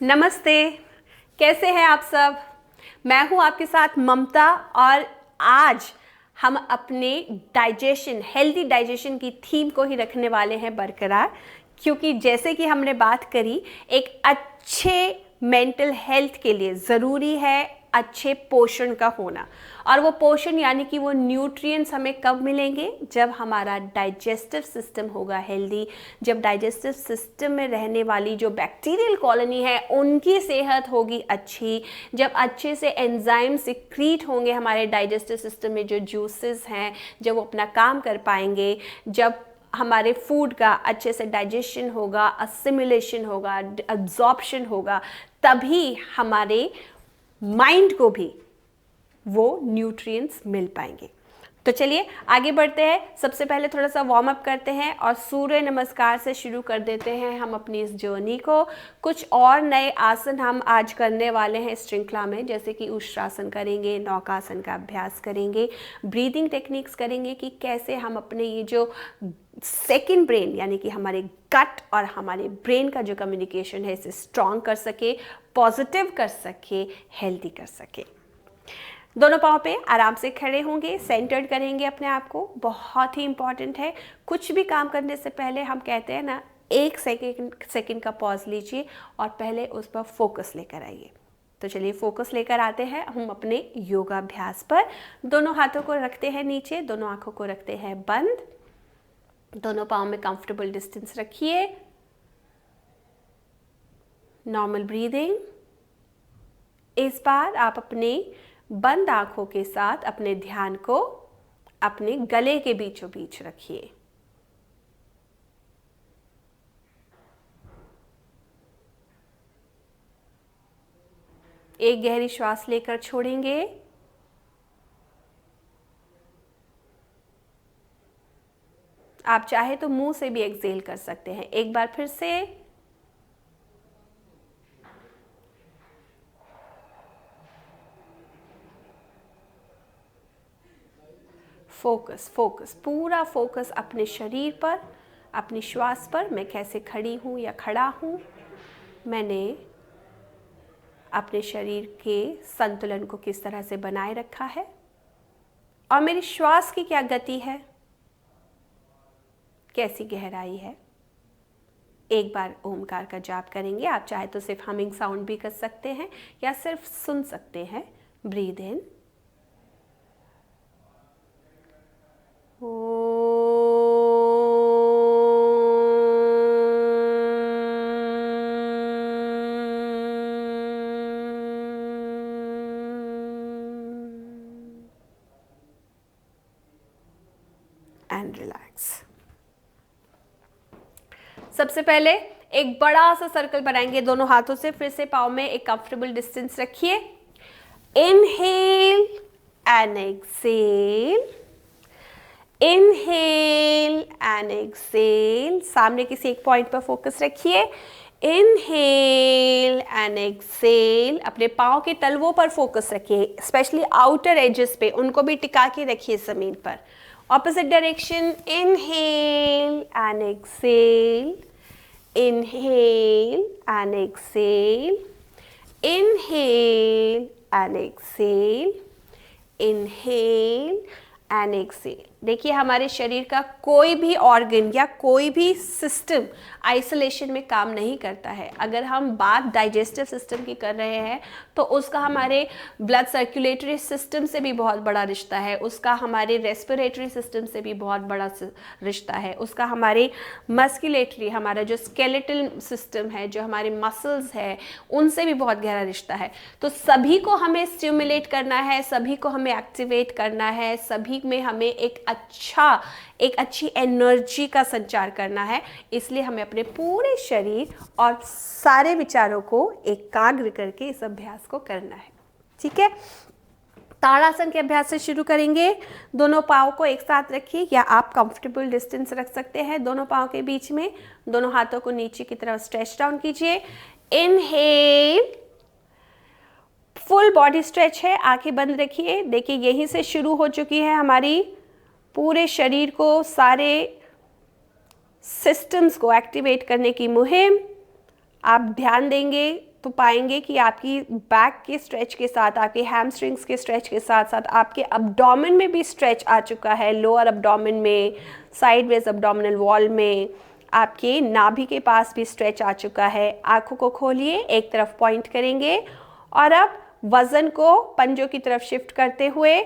नमस्ते। कैसे हैं आप सब? मैं हूं आपके साथ ममता और आज हम अपने डाइजेशन, हेल्दी डाइजेशन की थीम को ही रखने वाले हैं बरकरार, क्योंकि जैसे कि हमने बात करी, एक अच्छे मेंटल हेल्थ के लिए ज़रूरी है अच्छे पोषण का होना। और वो पोषण यानी कि वो न्यूट्रिएंट्स हमें कब मिलेंगे? जब हमारा डाइजेस्टिव सिस्टम होगा हेल्दी, जब डाइजेस्टिव सिस्टम में रहने वाली जो बैक्टीरियल कॉलोनी है उनकी सेहत होगी अच्छी, जब अच्छे से एंजाइम सिक्रीट होंगे हमारे डाइजेस्टिव सिस्टम में, जो जूसेस हैं जब वो अपना काम कर पाएंगे, जब हमारे फूड का अच्छे से डाइजेशन होगा, असिमिलेशन होगा, अब्जॉर्प्शन होगा, तभी हमारे माइंड को भी वो न्यूट्रिएंट्स मिल पाएंगे। तो चलिए आगे बढ़ते हैं। सबसे पहले थोड़ा सा वार्म अप करते हैं और सूर्य नमस्कार से शुरू कर देते हैं हम अपनी इस जर्नी को। कुछ और नए आसन हम आज करने वाले हैं इस श्रृंखला में, जैसे कि उष्ट्रासन करेंगे, नौकासन का अभ्यास करेंगे, ब्रीदिंग टेक्निक्स करेंगे कि कैसे हम अपने ये जो सेकेंड ब्रेन यानी कि हमारे गट और हमारे ब्रेन का जो कम्युनिकेशन है इसे स्ट्रॉन्ग कर सके, पॉजिटिव कर सके, हेल्दी कर सके। दोनों पाँव पे आराम से खड़े होंगे, सेंटर्ड करेंगे अपने आप को। बहुत ही इंपॉर्टेंट है, कुछ भी काम करने से पहले हम कहते हैं ना, एक सेकंड का पॉज लीजिए और पहले उस पर फोकस लेकर आइए। तो चलिए फोकस लेकर आते हैं हम अपने योगाभ्यास पर। दोनों हाथों को रखते हैं नीचे, दोनों आंखों को रखते हैं बंद, दोनों पाँव में कंफर्टेबल डिस्टेंस रखिए। Normal breathing. इस बार आप अपने बंद आंखों के साथ अपने ध्यान को अपने गले के बीचों बीच रखिए। एक गहरी श्वास लेकर छोड़ेंगे। आप चाहे तो मुंह से भी एक्सहेल कर सकते हैं। एक बार फिर से। फोकस फोकस, पूरा फोकस अपने शरीर पर, अपनी श्वास पर। मैं कैसे खड़ी हूँ या खड़ा हूँ, मैंने अपने शरीर के संतुलन को किस तरह से बनाए रखा है, और मेरी श्वास की क्या गति है, कैसी गहराई है। एक बार ओमकार का जाप करेंगे। आप चाहे तो सिर्फ हमिंग साउंड भी कर सकते हैं या सिर्फ सुन सकते हैं। Breathe in, and relax. सबसे पहले एक बड़ा सा सर्कल बनाएंगे दोनों हाथों से। फिर से पाँव में एक कंफर्टेबल डिस्टेंस रखिए। Inhale and exhale, inhale and exhale. सामने किसी एक पॉइंट पर फोकस रखिए। Inhale and exhale. अपने पाँव के तलवों पर फोकस रखिए, स्पेशली आउटर एजेस पे, उनको भी टिका के रखिए जमीन पर। Opposite direction. Inhale and exhale, inhale and exhale, inhale and exhale, inhale and exhale. देखिए हमारे शरीर का कोई भी ऑर्गन या कोई भी सिस्टम आइसोलेशन में काम नहीं करता है। अगर हम बात डाइजेस्टिव सिस्टम की कर रहे हैं तो उसका हमारे ब्लड सर्कुलेटरी सिस्टम से भी बहुत बड़ा रिश्ता है, उसका हमारे रेस्पिरेटरी सिस्टम से भी बहुत बड़ा रिश्ता है, उसका हमारे मस्कुलेटरी, हमारा जो स्केलेटल सिस्टम है, जो हमारे मसल्स है, उनसे भी बहुत गहरा रिश्ता है। तो सभी को हमें स्टिमुलेट करना है, सभी को हमें एक्टिवेट करना है, सभी में हमें एक अच्छी एनर्जी का संचार करना है। इसलिए हमें अपने पूरे शरीर और सारे विचारों को एकाग्र करके इस अभ्यास को करना है। ठीक है, ताड़ासन के अभ्यास से शुरू करेंगे। दोनों पाँव को एक साथ रखिए या आप कंफर्टेबल डिस्टेंस रख सकते हैं दोनों पाँव के बीच में। दोनों हाथों को नीचे की तरफ स्ट्रेच डाउन कीजिए। इनहेल, फुल बॉडी स्ट्रेच है, आंखें बंद रखिए। देखिए यहीं से शुरू हो चुकी है हमारी पूरे शरीर को, सारे सिस्टम्स को एक्टिवेट करने की मुहिम। आप ध्यान देंगे तो पाएंगे कि आपकी बैक के स्ट्रेच के साथ, आपके हैमस्ट्रिंग्स के स्ट्रेच के साथ साथ आपके अब्डोमेन में भी स्ट्रेच आ चुका है, लोअर अब्डोमेन में, साइडवेज अब्डोमिनल वॉल में, आपके नाभि के पास भी स्ट्रेच आ चुका है। आंखों को खोलिए, एक तरफ पॉइंट करेंगे और अब वजन को पंजों की तरफ शिफ्ट करते हुए,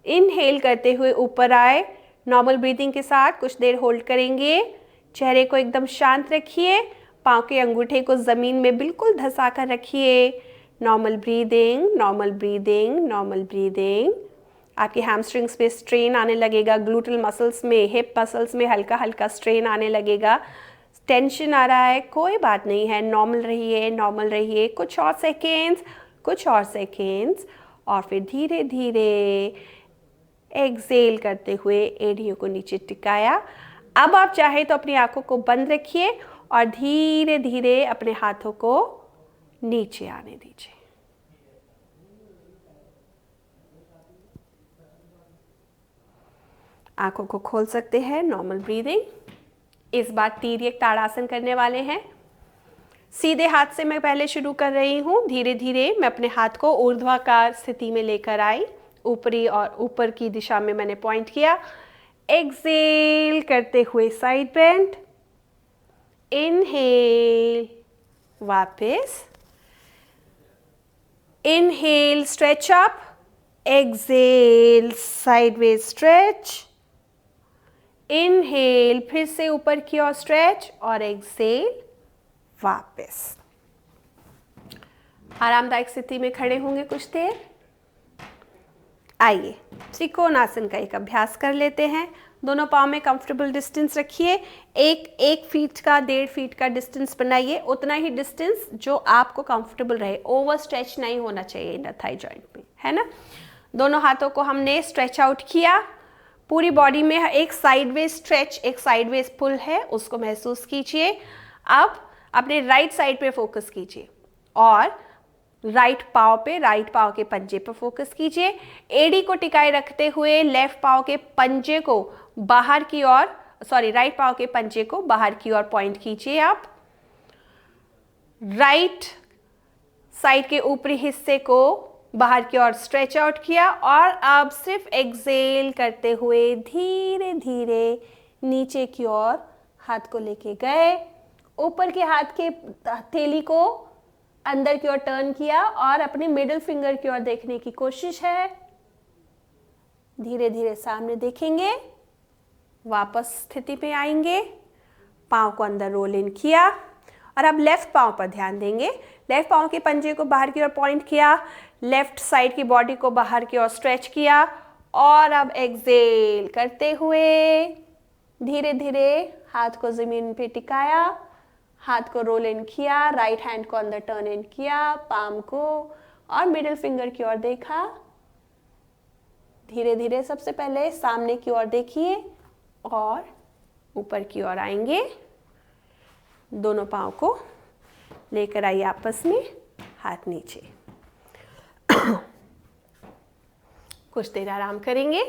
इनहेल करते हुए ऊपर आए। नॉर्मल ब्रीदिंग के साथ कुछ देर होल्ड करेंगे। चेहरे को एकदम शांत रखिए, पाँव के अंगूठे को ज़मीन में बिल्कुल धंसा कर रखिए। Normal breathing, normal breathing, normal breathing. आपके हैमस्ट्रिंग्स पे स्ट्रेन आने लगेगा, ग्लूटल मसल्स में, हिप मसल्स में हल्का हल्का स्ट्रेन आने लगेगा। टेंशन आ रहा है, कोई बात नहीं है, नॉर्मल रहिए, नॉर्मल रहिए। कुछ और सेकेंड्स, कुछ और सेकेंड्स, और फिर धीरे धीरे एक्सेल करते हुए एड़ियों को नीचे टिकाया। अब आप चाहे तो अपनी आंखों को बंद रखिए और धीरे धीरे अपने हाथों को नीचे आने दीजिए। आंखों को खोल सकते हैं, नॉर्मल ब्रीदिंग। इस बार तिर्यक ताड़ासन करने वाले हैं। सीधे हाथ से मैं पहले शुरू कर रही हूँ। धीरे धीरे मैं अपने हाथ को ऊर्ध्वाकार स्थिति में लेकर आई, ऊपरी और ऊपर की दिशा में मैंने पॉइंट किया। एक्सेल करते हुए साइड बेंड, इनहेल, वापस, inhale stretch up, exhale sideways stretch, inhale फिर से ऊपर की ओर स्ट्रेच और एक्सेल वापस। आरामदायक स्थिति में खड़े होंगे कुछ देर। आइए त्रिकोणासन का एक अभ्यास कर लेते हैं। दोनों पाँव में कंफर्टेबल डिस्टेंस रखिए। एक फीट का, 1.5 फीट का डिस्टेंस बनाइए, उतना ही डिस्टेंस जो आपको कंफर्टेबल रहे। ओवर स्ट्रेच नहीं होना चाहिए इन थाई जॉइंट में, है ना। दोनों हाथों को हमने स्ट्रेच आउट किया। पूरी बॉडी में एक साइडवेज स्ट्रेच, एक साइडवेज पुल है, उसको महसूस कीजिए। अब अपने राइट साइड पे फोकस कीजिए और राइट पाँव पे, राइट पाँव के पंजे पर फोकस कीजिए। एड़ी को टिकाए रखते हुए लेफ्ट पाँव के पंजे को बाहर की ओर, राइट पाँव के पंजे को बाहर की ओर पॉइंट कीजिए। आप राइट साइड के ऊपरी हिस्से को बाहर की ओर स्ट्रेच आउट किया और अब सिर्फ एक्सेल करते हुए धीरे धीरे नीचे की ओर हाथ को लेके गए। ऊपर के हाथ के हथेली को अंदर की ओर टर्न किया और अपने मिडिल फिंगर की ओर देखने की कोशिश है। धीरे धीरे सामने देखेंगे, वापस स्थिति पे आएंगे। पाँव को अंदर रोल इन किया और अब लेफ्ट पाँव पर ध्यान देंगे। लेफ्ट पाँव के पंजे को बाहर की ओर पॉइंट किया, लेफ्ट साइड की बॉडी को बाहर की ओर स्ट्रेच किया और अब एक्सेल करते हुए धीरे धीरे हाथ को जमीन पे टिकाया, हाथ को रोल इन किया, राइट हैंड को अंदर टर्न इन किया, पाम को और मिडिल फिंगर की ओर देखा। धीरे धीरे सबसे पहले सामने की ओर देखिए और ऊपर की ओर आएंगे। दोनों पाँव को लेकर आइए आपस में, हाथ नीचे। कुछ देर आराम करेंगे।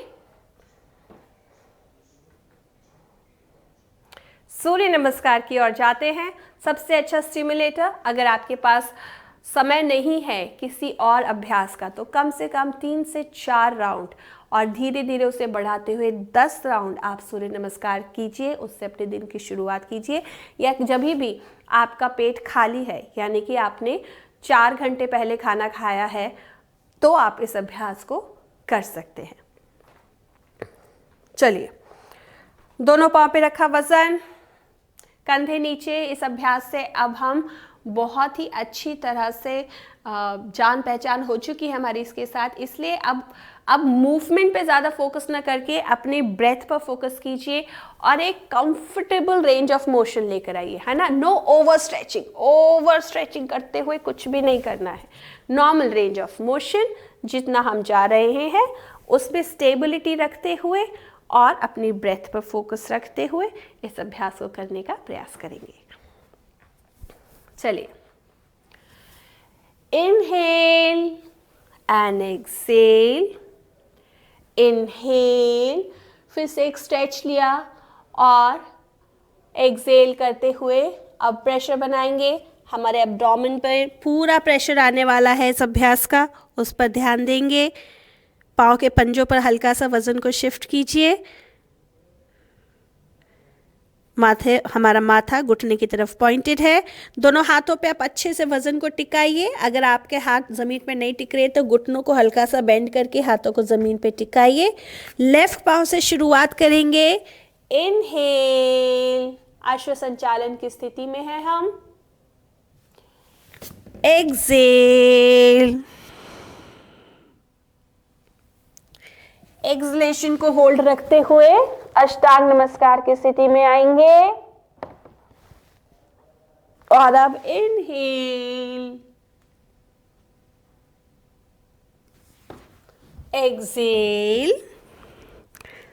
सूर्य नमस्कार की ओर जाते हैं। सबसे अच्छा स्टिमुलेटर, अगर आपके पास समय नहीं है किसी और अभ्यास का, तो कम से कम 3 से 4 राउंड और धीरे धीरे उसे बढ़ाते हुए 10 राउंड आप सूर्य नमस्कार कीजिए। उससे अपने दिन की शुरुआत कीजिए। या जब भी आपका पेट खाली है, यानी कि आपने 4 घंटे पहले खाना खाया है, तो आप इस अभ्यास को कर सकते हैं। चलिए, दोनों पाँव पे रखा वजन, कंधे नीचे। इस अभ्यास से अब हम बहुत ही अच्छी तरह से जान पहचान हो चुकी है हमारी इसके साथ, इसलिए अब मूवमेंट पे ज़्यादा फोकस ना करके अपने ब्रेथ पर फोकस कीजिए और एक कंफर्टेबल रेंज ऑफ मोशन लेकर आइए, है ना। नो ओवर स्ट्रेचिंग करते हुए कुछ भी नहीं करना है। नॉर्मल रेंज ऑफ मोशन जितना हम जा रहे हैं उसमें स्टेबिलिटी रखते हुए और अपनी ब्रेथ पर फोकस रखते हुए इस अभ्यास को करने का प्रयास करेंगे। चलिए, इनहेल एंड एक्सेल, इनहेल, फिर से एक स्ट्रेच लिया और एक्सेल करते हुए अब प्रेशर बनाएंगे। हमारे एब्डोमेन पर पूरा प्रेशर आने वाला है इस अभ्यास का, उस पर ध्यान देंगे। पाँव के पंजों पर हल्का सा वज़न को शिफ्ट कीजिए। हमारा माथा घुटने की तरफ पॉइंटेड है। दोनों हाथों पे आप अच्छे से वज़न को टिकाइए। अगर आपके हाथ ज़मीन पे नहीं टिक रहे तो घुटनों को हल्का सा बेंड करके हाथों को ज़मीन पे टिकाइए। लेफ्ट पाँव से शुरुआत करेंगे। इनहेल, अश्व संचालन की स्थिति में है हम। एक्सेल, एक्सलेशन को होल्ड रखते हुए अष्टांग नमस्कार की स्थिति में आएंगे। और अब इनहेल, एक्सेल।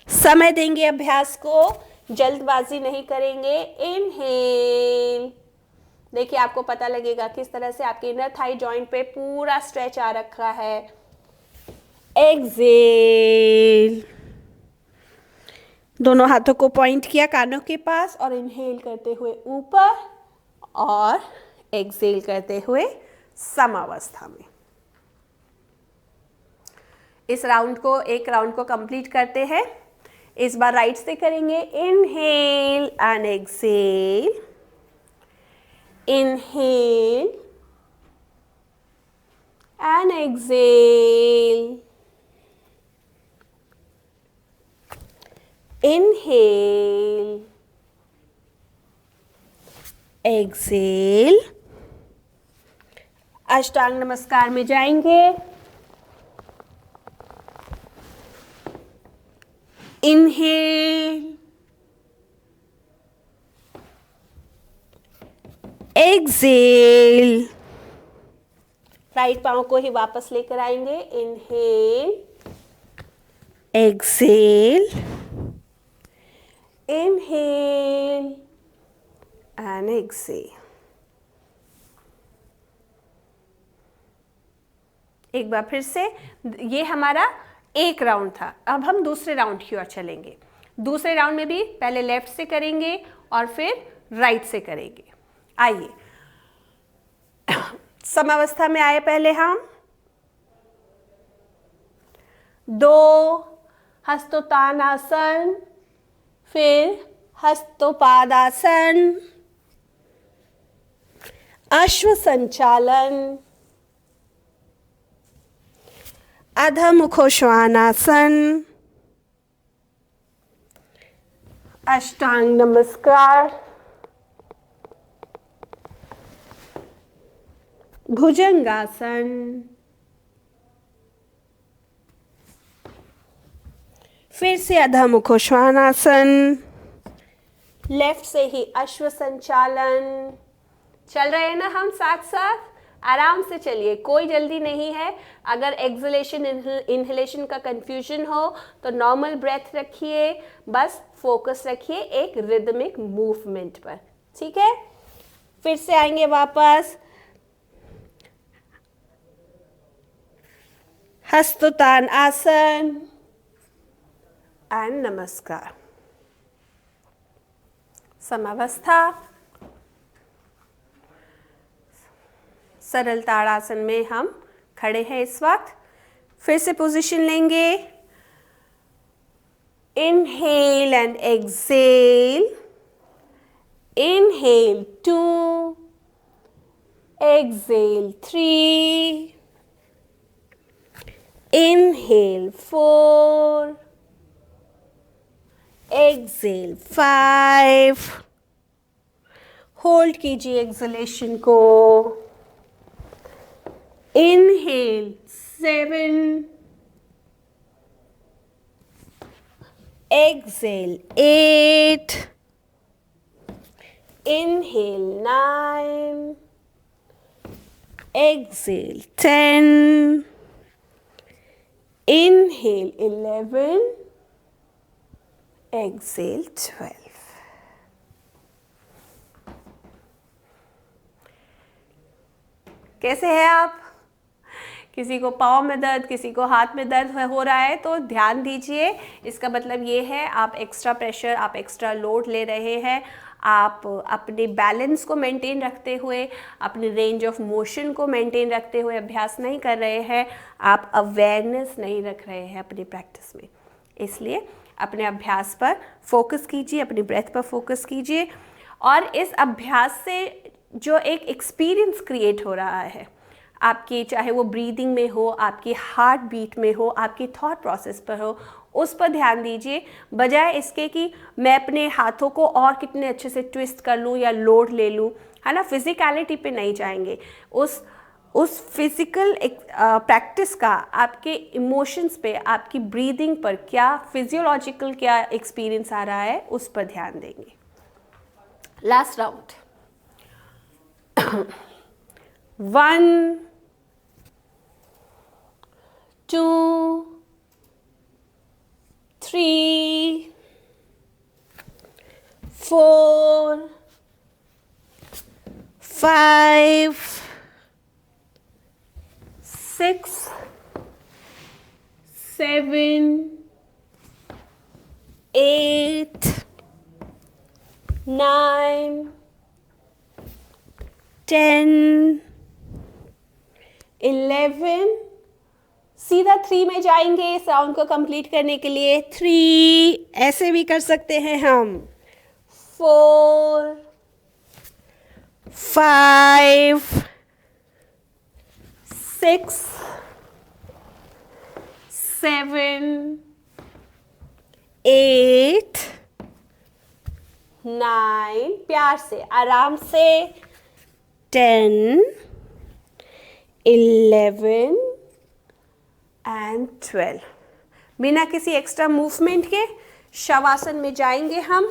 समय देंगे अभ्यास को, जल्दबाजी नहीं करेंगे। इनहेल, देखिए आपको पता लगेगा किस तरह से आपके इनर थाई जॉइंट पे पूरा स्ट्रेच आ रखा है। एक्सेल, दोनों हाथों को पॉइंट किया कानों के पास और इनहेल करते हुए ऊपर और एक्सेल करते हुए समावस्था में। इस राउंड को, एक राउंड को कंप्लीट करते हैं। इस बार राइट से करेंगे। Inhale and exhale, inhale and exhale, inhale, exhale. अष्टांग नमस्कार में जाएंगे। इनहेल, एक्सेल, राइट पाँव को ही वापस लेकर आएंगे। Inhale, exhale, inhale and exhale. एक बार फिर से, ये हमारा एक राउंड था। अब हम दूसरे राउंड की ओर चलेंगे। दूसरे राउंड में भी पहले लेफ्ट से करेंगे और फिर राइट से करेंगे। आइए, समावस्था में आए पहले हम। 2 हस्तोत्तानासन, फिर हस्तोपादासन, अश्व संचालन, अधमुखोश्वानासन, अष्टांग नमस्कार, भुजंगासन, फिर से अधमुखोश्वानासन, लेफ्ट से ही अश्व संचालन। चल रहे हैं ना हम साथ साथ? आराम से चलिए, कोई जल्दी नहीं है। अगर एक्सलेशन इनहेलेशन का कंफ्यूजन हो तो नॉर्मल ब्रेथ रखिए, बस फोकस रखिए एक रिदमिक मूवमेंट पर, ठीक है? फिर से आएंगे वापस। हस्तोत्तान आसन एंड नमस्कार। समावस्था, सरल ताड़ासन में हम खड़े हैं इस वक्त। फिर से पोजीशन लेंगे। Inhale and exhale, inhale 2, exhale 3, inhale 4, exhale 5। Hold कीजिए एक्सलेशन को। Inhale 7, exhale 8, inhale 9, exhale 10, inhale 11, exhale 12। कैसे हैं आप? किसी को पाँव में दर्द, किसी को हाथ में दर्द हो रहा है तो ध्यान दीजिए। इसका मतलब ये है आप एक्स्ट्रा प्रेशर, आप एक्स्ट्रा लोड ले रहे हैं। आप अपने बैलेंस को मेंटेन रखते हुए, अपने रेंज ऑफ मोशन को मेंटेन रखते हुए अभ्यास नहीं कर रहे हैं, आप अवेयरनेस नहीं रख रहे हैं अपनी प्रैक्टिस में। इसलिए अपने अभ्यास पर फोकस कीजिए, अपनी ब्रेथ पर फोकस कीजिए, और इस अभ्यास से जो एक एक्सपीरियंस क्रिएट हो रहा है आपकी, चाहे वो ब्रीदिंग में हो, आपकी हार्ट बीट में हो, आपकी थॉट प्रोसेस पर हो, उस पर ध्यान दीजिए, बजाय इसके कि मैं अपने हाथों को और कितने अच्छे से ट्विस्ट कर लूँ या लोड ले लूँ, है ना। फिजिकलिटी पे नहीं जाएंगे, उस फिजिकल प्रैक्टिस का आपके इमोशंस पे, आपकी ब्रीदिंग पर क्या फिजियोलॉजिकल क्या एक्सपीरियंस आ रहा है उस पर ध्यान देंगे। Last round. 1 2 3 4 5 6 7 8 9 10 11। सीधा 3 में जाएंगे इस राउंड को कंप्लीट करने के लिए। 3 ऐसे भी कर सकते हैं हम। 4 5 6 7 8 9, प्यार से, आराम से, 10 11 एंड 12। बिना किसी एक्स्ट्रा मूवमेंट के शवासन में जाएंगे हम।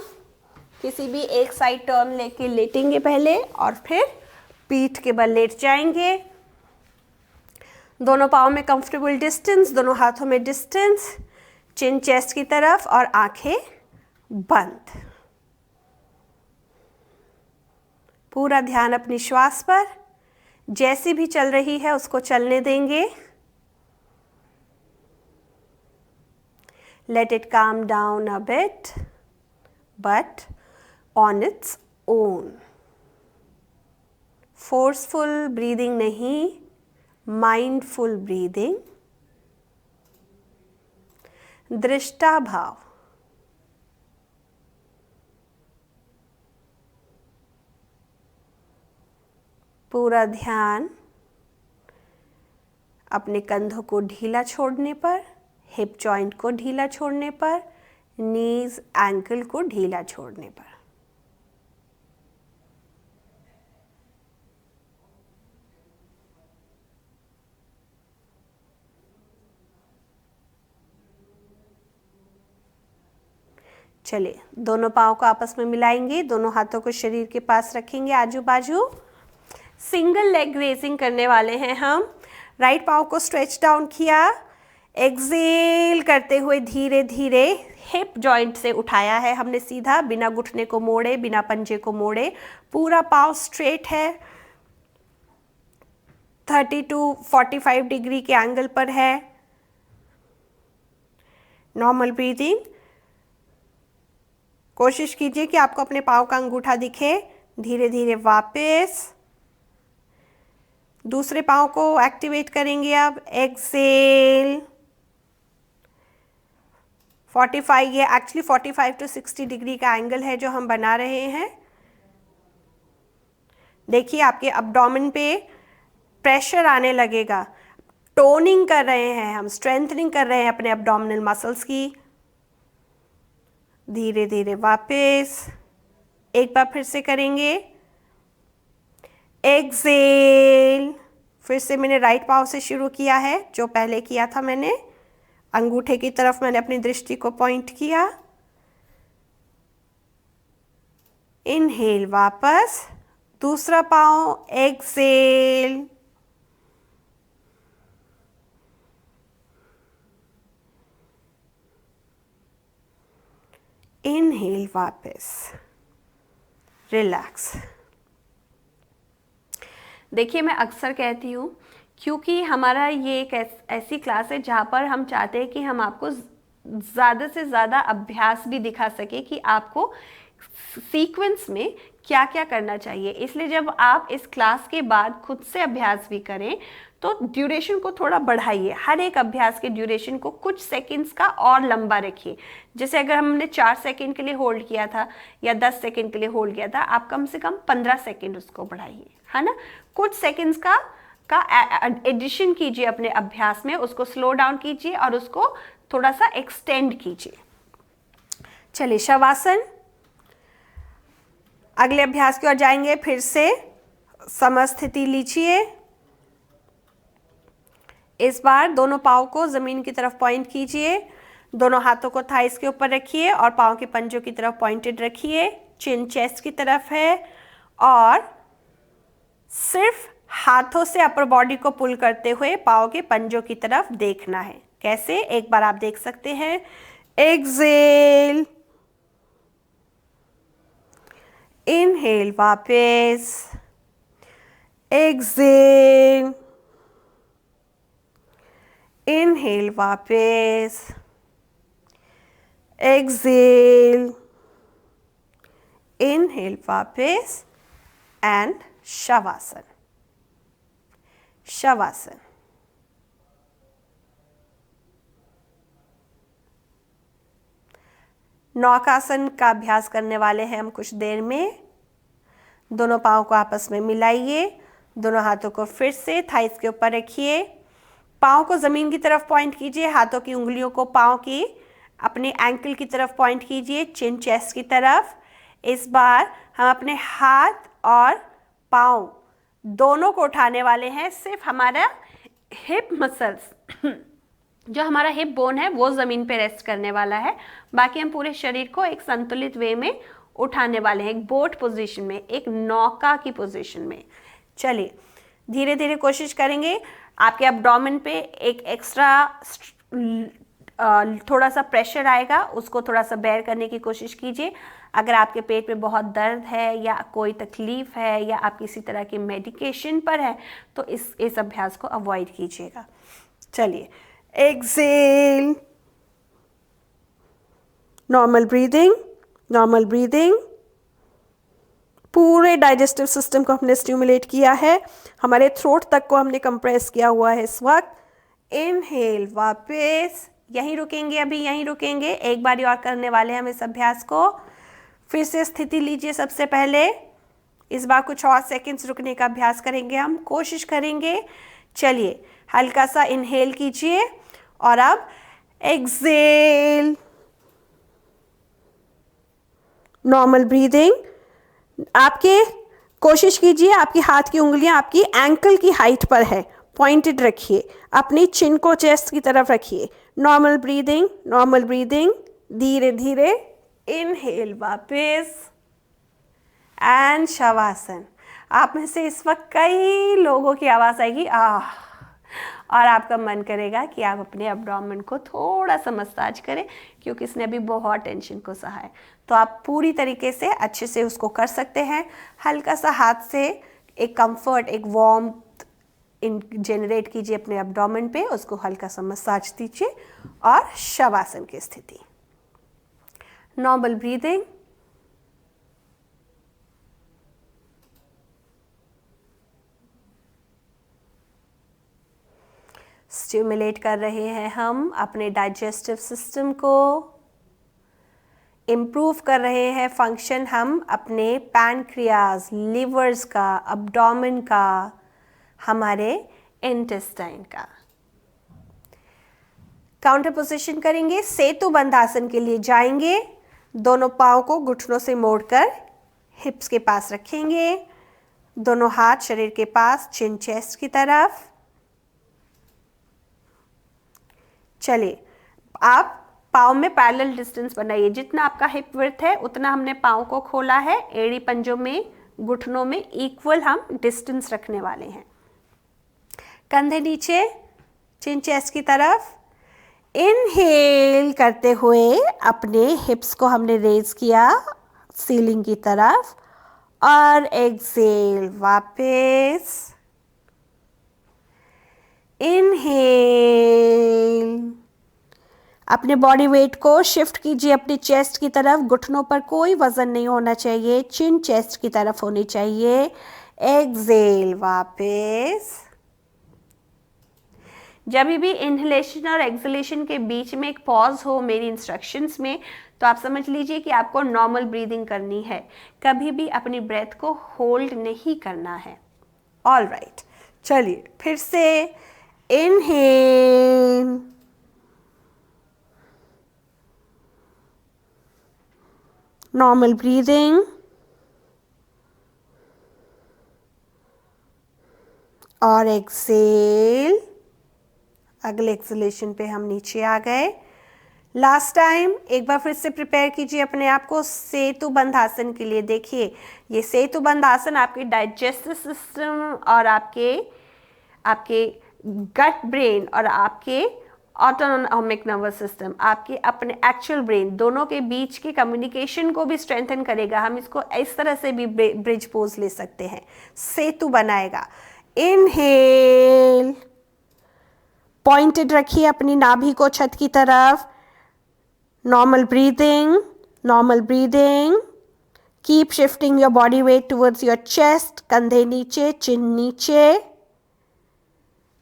किसी भी एक साइड टर्न लेके लेटेंगे पहले, और फिर पीठ के बल लेट जाएंगे। दोनों पाँव में कंफर्टेबल डिस्टेंस, दोनों हाथों में डिस्टेंस, चिन चेस्ट की तरफ और आंखें बंद। पूरा ध्यान अपनी श्वास पर, जैसी भी चल रही है उसको चलने देंगे। Let it calm down a bit, but on its own. Forceful breathing नहीं, mindful breathing. दृष्टा भाव। पूरा ध्यान अपने कंधों को ढीला छोड़ने पर, हिप जॉइंट को ढीला छोड़ने पर, नीज एंकल को ढीला छोड़ने पर। चलिए, दोनों पाँव को आपस में मिलाएंगे, दोनों हाथों को शरीर के पास रखेंगे आजू बाजू। सिंगल लेग रेजिंग करने वाले हैं हम। राइट पाँव को स्ट्रेच डाउन किया, एक्सेल करते हुए धीरे धीरे हिप जॉइंट से उठाया है हमने सीधा, बिना घुटने को मोड़े, बिना पंजे को मोड़े। पूरा पाँव स्ट्रेट है, 30 to 45 डिग्री के एंगल पर है। Normal breathing. कोशिश कीजिए कि आपको अपने पाँव का अंगूठा दिखे। धीरे धीरे वापस दूसरे पाँव को एक्टिवेट करेंगे अब। एक्सेल 45, ये एक्चुअली 45 to 60 डिग्री का एंगल है जो हम बना रहे हैं। देखिए आपके अब्डोमेन पे प्रेशर आने लगेगा। टोनिंग कर रहे हैं हम, स्ट्रेंथनिंग कर रहे हैं अपने अब्डोमिनल मसल्स की। धीरे धीरे वापस एक बार फिर से करेंगे। एक्सेल, फिर से मैंने राइट पाँव से शुरू किया है जो पहले किया था मैंने। अंगूठे की तरफ मैंने अपनी दृष्टि को पॉइंट किया। इनहेल, वापस दूसरा पाँव। एक्सेल, इनहेल, वापस रिलैक्स। देखिए, मैं अक्सर कहती हूँ, क्योंकि हमारा ये एक ऐसी क्लास है जहाँ पर हम चाहते हैं कि हम आपको ज़्यादा से ज़्यादा अभ्यास भी दिखा सके कि आपको सीक्वेंस में क्या क्या करना चाहिए। इसलिए जब आप इस क्लास के बाद खुद से अभ्यास भी करें तो ड्यूरेशन को थोड़ा बढ़ाइए, हर एक अभ्यास के ड्यूरेशन को कुछ सेकंड्स का और लंबा रखिए। जैसे अगर हमने 4 सेकंड के लिए होल्ड किया था या 10 सेकंड के लिए होल्ड किया था, आप कम से कम 15 सेकंड उसको बढ़ाइए, है ना। कुछ सेकंड्स का एडिशन कीजिए अपने अभ्यास में, उसको स्लो डाउन कीजिए और उसको थोड़ा सा एक्सटेंड कीजिए। चलिए शवासन, अगले अभ्यास की ओर जाएंगे। फिर से समस्थिति लीजिए। इस बार दोनों पाँव को जमीन की तरफ पॉइंट कीजिए, दोनों हाथों को थाइस के ऊपर रखिए और पाँव के पंजों की तरफ पॉइंटेड रखिए। चिन चेस्ट की तरफ है और सिर्फ हाथों से अपर बॉडी को पुल करते हुए पाँव के पंजों की तरफ देखना है। कैसे, एक बार आप देख सकते हैं। एक्सेल, इनहेल वापस, एक्सेल, इनहेल वापस, एक्सेल, इनहेल वापस एंड शवासन। शवासन, नौकासन का अभ्यास करने वाले हैं हम कुछ देर में। दोनों पाँव को आपस में मिलाइए, दोनों हाथों को फिर से थाइस के ऊपर रखिए, पाँव को ज़मीन की तरफ पॉइंट कीजिए, हाथों की उंगलियों को पाँव की अपने एंकल की तरफ पॉइंट कीजिए, चिन चेस्ट की तरफ। इस बार हम अपने हाथ और पाँव दोनों को उठाने वाले हैं। सिर्फ हमारा हिप मसल्स जो हमारा हिप बोन है वो ज़मीन पे रेस्ट करने वाला है, बाकी हम पूरे शरीर को एक संतुलित वे में उठाने वाले हैं, एक बोट पोजीशन में, एक नौका की पोजीशन में। चलिए धीरे धीरे कोशिश करेंगे। आपके एब्डोमेन पे एक एक्स्ट्रा थोड़ा सा प्रेशर आएगा, उसको थोड़ा सा बेयर करने की कोशिश कीजिए। अगर आपके पेट में बहुत दर्द है या कोई तकलीफ है या आप किसी तरह की मेडिकेशन पर है तो इस अभ्यास को अवॉइड कीजिएगा। चलिए exhale, normal breathing, normal breathing. पूरे डाइजेस्टिव सिस्टम को हमने स्टिमुलेट किया है, हमारे थ्रोट तक को हमने कंप्रेस किया हुआ है इस वक्त। इनहेल वापस, यहीं रुकेंगे, अभी यहीं रुकेंगे, एक बार और करने वाले हैं हम इस अभ्यास को। फिर से स्थिति लीजिए। सबसे पहले इस बार कुछ और सेकंड्स रुकने का अभ्यास करेंगे, हम कोशिश करेंगे। चलिए हल्का सा इनहेल कीजिए और अब एक्सेल, नॉर्मल ब्रीदिंग। आपके कोशिश कीजिए आपकी हाथ की उंगलियां आपकी एंकल की हाइट पर है, पॉइंटेड रखिए, अपनी चिन को चेस्ट की तरफ रखिए। Normal breathing, normal breathing. धीरे धीरे इनहेल वापस एंड शवासन। आप में से इस वक्त कई लोगों की आवाज़ आएगी आह, और आपका मन करेगा कि आप अपने एब्डोमेन को थोड़ा सा मसाज करें क्योंकि इसने अभी बहुत टेंशन को सहा है। तो आप पूरी तरीके से अच्छे से उसको कर सकते हैं। हल्का सा हाथ से एक कंफर्ट, एक वार्मथ जनरेट कीजिए अपने एब्डोमेन पे, उसको हल्का सा मसाज दीजिए और शवासन की स्थिति। नॉर्मल ब्रीदिंग, स्टिमुलेट कर रहे हैं हम अपने डाइजेस्टिव सिस्टम को, इम्प्रूव कर रहे हैं फंक्शन हम अपने पैनक्रियाज, लिवर्स का, अब्डोमेन का, हमारे इंटेस्टाइन का। काउंटर पोजीशन करेंगे, सेतु बंध आसन के लिए जाएंगे। दोनों पाँव को घुटनों से मोड़कर हिप्स के पास रखेंगे, दोनों हाथ शरीर के पास, चिन चेस्ट की तरफ। चलिए आप पाँव में पैरेलल डिस्टेंस बनाइए, जितना आपका हिप विड्थ है उतना हमने पाँव को खोला है। एड़ी पंजों में, घुटनों में इक्वल हम डिस्टेंस रखने वाले हैं। कंधे नीचे, चिन चेस्ट की तरफ। इनहेल करते हुए अपने हिप्स को हमने रेज किया सीलिंग की तरफ और एक्सेल वापस। इनहेल, अपने बॉडी वेट को शिफ्ट कीजिए अपनी चेस्ट की तरफ, घुटनों पर कोई वजन नहीं होना चाहिए, चिन चेस्ट की तरफ होनी चाहिए। एक्सेल वापस। जब भी इनहेलेशन और एक्सहेलेशन के बीच में एक पॉज हो मेरी इंस्ट्रक्शंस में, तो आप समझ लीजिए कि आपको नॉर्मल ब्रीदिंग करनी है, कभी भी अपनी ब्रेथ को होल्ड नहीं करना है। ऑल राइट, चलिए फिर से इनहेल, नॉर्मल ब्रीदिंग, और एक्सेल। अगले एक्सहेलेशन पे हम नीचे आ गए। लास्ट टाइम एक बार फिर से प्रिपेयर कीजिए अपने आप को सेतु बंध आसन के लिए। देखिए ये सेतु बंध आसन आपके डाइजेस्टिव सिस्टम और आपके गट ब्रेन और आपके ऑटोनॉमिक नर्वस सिस्टम, आपके अपने एक्चुअल ब्रेन, दोनों के बीच के कम्युनिकेशन को भी स्ट्रेंथन करेगा। हम इसको इस तरह से भी ब्रिज पोज ले सकते हैं, सेतु बनाएगा। इनहेल, पॉइंटेड रखिए अपनी नाभि को छत की तरफ। Normal breathing, normal breathing. Keep shifting your body weight towards your chest, कंधे नीचे, चिन नीचे,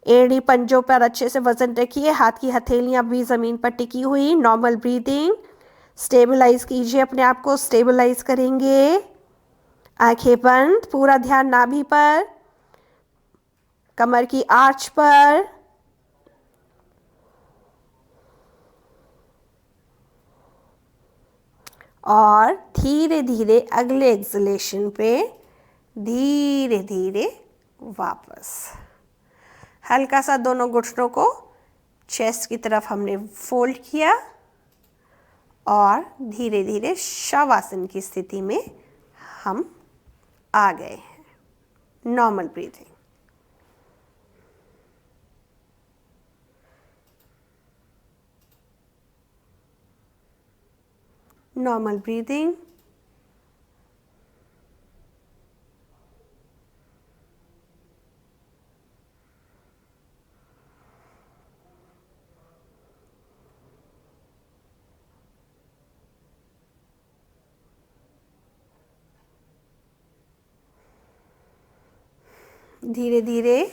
एड़ी पंजों पर अच्छे से वजन रखिए, हाथ की हथेलियां भी जमीन पर टिकी हुई। Normal breathing. स्टेबलाइज कीजिए अपने आप को, स्टेबलाइज करेंगे। आंखें बंद, पूरा ध्यान नाभि पर, कमर की आर्च पर। और धीरे धीरे अगले एक्सहेलेशन पे धीरे धीरे वापस। हल्का सा दोनों घुटनों को चेस्ट की तरफ हमने फोल्ड किया और धीरे धीरे शवासन की स्थिति में हम आ गए हैं। Normal breathing. Normal breathing. धीरे धीरे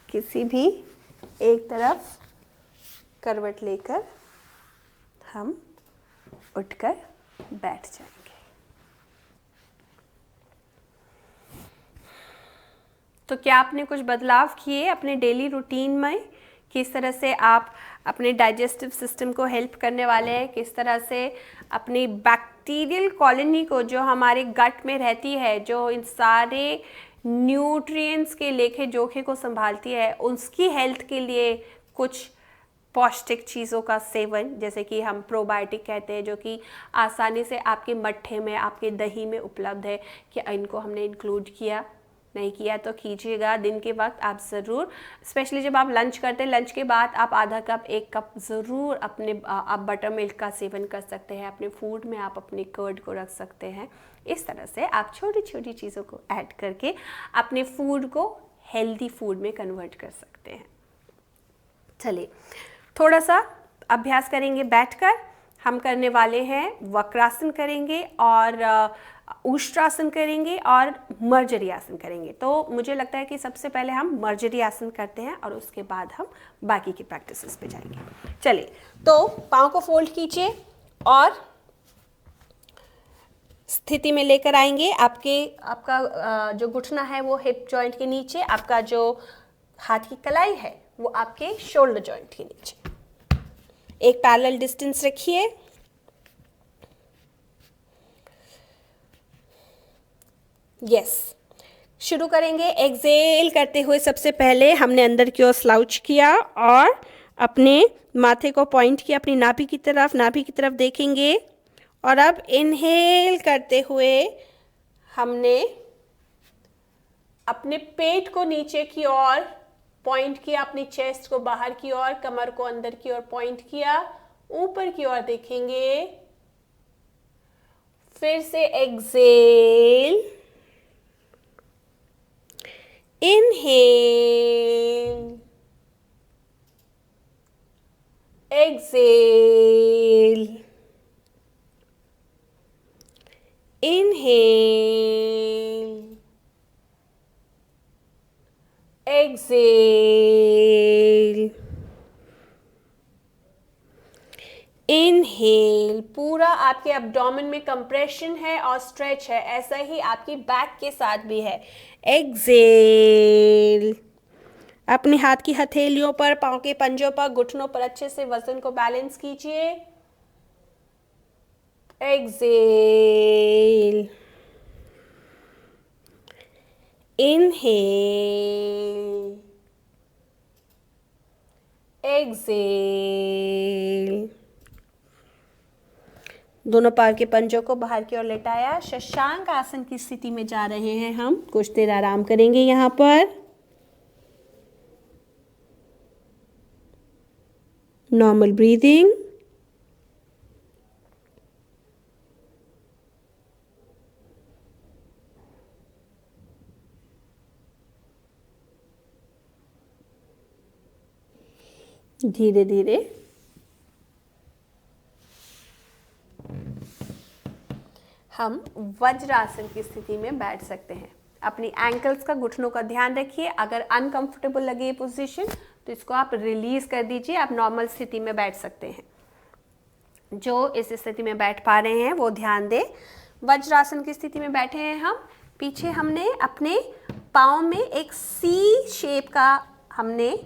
किसी भी एक तरफ करवट लेकर हम उठकर बैठ जाएंगे। तो क्या आपने कुछ बदलाव किए अपने डेली रूटीन में? किस तरह से आप अपने डाइजेस्टिव सिस्टम को हेल्प करने वाले हैं, किस तरह से अपनी बैक्टीरियल कॉलोनी को जो हमारे गट में रहती है, जो इन सारे न्यूट्रिएंट्स के लेखे जोखे को संभालती है, उसकी हेल्थ के लिए कुछ पौष्टिक चीज़ों का सेवन, जैसे कि हम प्रोबायोटिक कहते हैं, जो कि आसानी से आपके मट्ठे में, आपके दही में उपलब्ध है, कि इनको हमने इंक्लूड किया? नहीं किया तो कीजिएगा। दिन के वक्त आप ज़रूर, स्पेशली जब आप लंच करते हैं, लंच के बाद आप आधा कप 1 कप ज़रूर अपने आप बटर मिल्क का सेवन कर सकते हैं। अपने फूड में आप अपने कर्ड को रख सकते हैं। इस तरह से आप छोटी छोटी चीज़ों को ऐड करके अपने फूड को हेल्दी फूड में कन्वर्ट कर सकते हैं। चलिए थोड़ा सा अभ्यास करेंगे बैठकर। हम करने वाले हैं वक्रासन करेंगे और उष्ट्रासन करेंगे और मर्जरी आसन करेंगे। तो मुझे लगता है कि सबसे पहले हम मर्जरी आसन करते हैं और उसके बाद हम बाकी की प्रैक्टिसेस पे जाएंगे। चलिए, तो पाँव को फोल्ड कीजिए और स्थिति में लेकर आएंगे। आपका जो घुटना है वो हिप जॉइंट के नीचे, आपका जो हाथ की कलाई है वो आपके शोल्डर जॉइंट के नीचे। एक पैरेलल डिस्टेंस रखिए। यस, शुरू करेंगे। एक्सेल करते हुए सबसे पहले हमने अंदर की ओर स्लाउच किया और अपने माथे को पॉइंट किया अपनी नाभि की तरफ देखेंगे। और अब इनहेल करते हुए हमने अपने पेट को नीचे की ओर पॉइंट किया, अपनी चेस्ट को बाहर की ओर, कमर को अंदर की ओर पॉइंट किया, ऊपर की ओर देखेंगे। फिर से एक्सेल, इनहेल, एक्सेल, इनहेल, पूरा आपके एब्डोमेन में कंप्रेशन है और स्ट्रेच है, ऐसा ही आपकी बैक के साथ भी है। एक्सेल, अपने हाथ की हथेलियों पर, पांव के पंजों पर, घुटनों पर अच्छे से वजन को बैलेंस कीजिए। एक्सेल, इनहेल, एक्सेल, दोनों पैर के पंजों को बाहर की ओर लेटाया। शशांक आसन की स्थिति में जा रहे हैं हम, कुछ देर आराम करेंगे यहाँ पर। नॉर्मल ब्रीदिंग, धीरे धीरे हम वज्रासन की स्थिति में बैठ सकते हैं। अपनी एंकल्स का, घुटनों का ध्यान रखिए। अगर अनकंफर्टेबल लगे ये पोजीशन तो इसको आप रिलीज कर दीजिए, आप नॉर्मल स्थिति में बैठ सकते हैं। जो इस स्थिति में बैठ पा रहे हैं वो ध्यान दें। वज्रासन की स्थिति में बैठे हैं हम। पीछे हमने अपने पाँव में एक सी शेप का हमने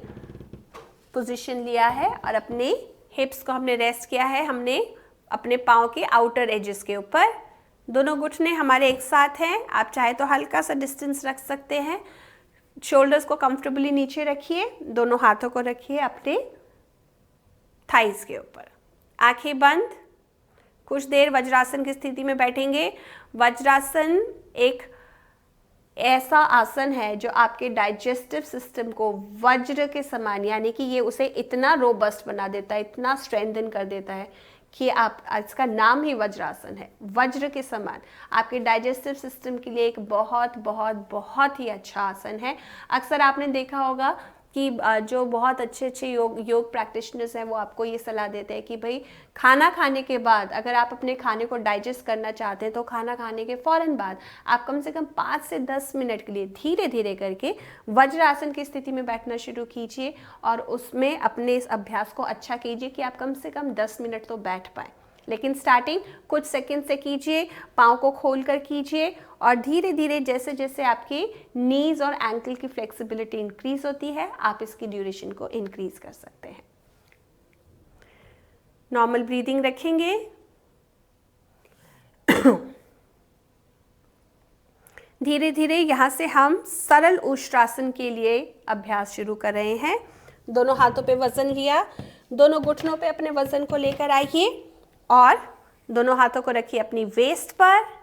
पोजीशन लिया है और अपने हिप्स को हमने रेस्ट किया है, हमने अपने पाँव के आउटर एजेस के ऊपर। दोनों घुटने हमारे एक साथ हैं। आप चाहे तो हल्का सा डिस्टेंस रख सकते हैं। शोल्डर्स को कंफर्टेबली नीचे रखिए, दोनों हाथों को रखिए अपने थाइस के ऊपर। आंखें बंद, कुछ देर वज्रासन की स्थिति में बैठेंगे। वज्रासन एक ऐसा आसन है जो आपके डाइजेस्टिव सिस्टम को वज्र के समान, यानी कि ये उसे इतना रोबस्ट बना देता है, इतना स्ट्रेंथन कर देता है कि आप, इसका नाम ही वज्रासन है। वज्र के समान आपके डाइजेस्टिव सिस्टम के लिए एक बहुत बहुत बहुत ही अच्छा आसन है। अक्सर आपने देखा होगा कि जो बहुत अच्छे अच्छे योग प्रैक्टिशनर्स हैं वो आपको ये सलाह देते हैं कि भाई खाना खाने के बाद अगर आप अपने खाने को डाइजेस्ट करना चाहते हैं तो खाना खाने के फ़ौरन बाद आप कम से कम 5 से 10 मिनट के लिए धीरे धीरे करके वज्रासन की स्थिति में बैठना शुरू कीजिए और उसमें अपने इस अभ्यास को अच्छा कीजिए कि आप कम से कम 10 मिनट तो बैठ पाएँ। लेकिन स्टार्टिंग कुछ सेकंड से कीजिए, पाँव को खोल कर कीजिए और धीरे धीरे जैसे जैसे आपकी नीज और एंकल की फ्लेक्सिबिलिटी इंक्रीज होती है आप इसकी ड्यूरेशन को इंक्रीज कर सकते हैं। नॉर्मल ब्रीदिंग रखेंगे। धीरे धीरे यहाँ से हम सरल उष्ट्रासन के लिए अभ्यास शुरू कर रहे हैं। दोनों हाथों पे वजन लिया, दोनों घुटनों पे अपने वजन को लेकर आइए और दोनों हाथों को रखिए अपनी वेस्ट पर।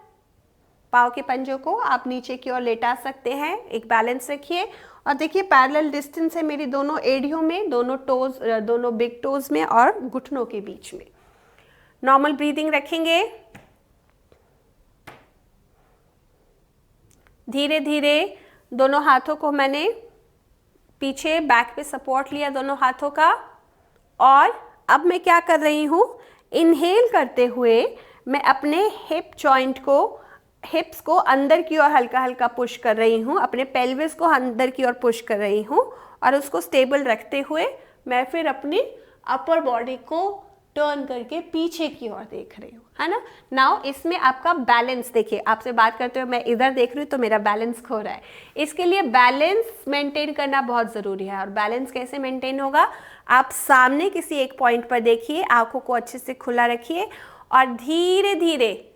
पाँव के पंजों को आप नीचे की ओर लेटा सकते हैं, एक बैलेंस रखिए और देखिए पैरेलल डिस्टेंस है मेरी दोनों एड़ियों में, दोनों टोज, दोनों बिग टोज में और घुटनों के बीच में। नॉर्मल ब्रीदिंग रखेंगे। धीरे धीरे दोनों हाथों को मैंने पीछे बैक पे सपोर्ट लिया दोनों हाथों का और अब मैं क्या कर रही हूँ, इनहेल करते हुए मैं अपने हिप जॉइंट को, हिप्स को अंदर की ओर हल्का हल्का पुश कर रही हूँ, अपने पेल्विस को अंदर की ओर पुश कर रही हूँ और उसको स्टेबल रखते हुए मैं फिर अपनी अपर बॉडी को टर्न करके पीछे की ओर देख रही हूँ, है ना। नाउ इसमें आपका बैलेंस देखिए, आपसे बात करते हुए मैं इधर देख रही हूँ तो मेरा बैलेंस खो रहा है। इसके लिए बैलेंस मेंटेन करना बहुत ज़रूरी है। और बैलेंस कैसे मेंटेन होगा, आप सामने किसी एक पॉइंट पर देखिए, आंखों को अच्छे से खुला रखिए और धीरे धीरे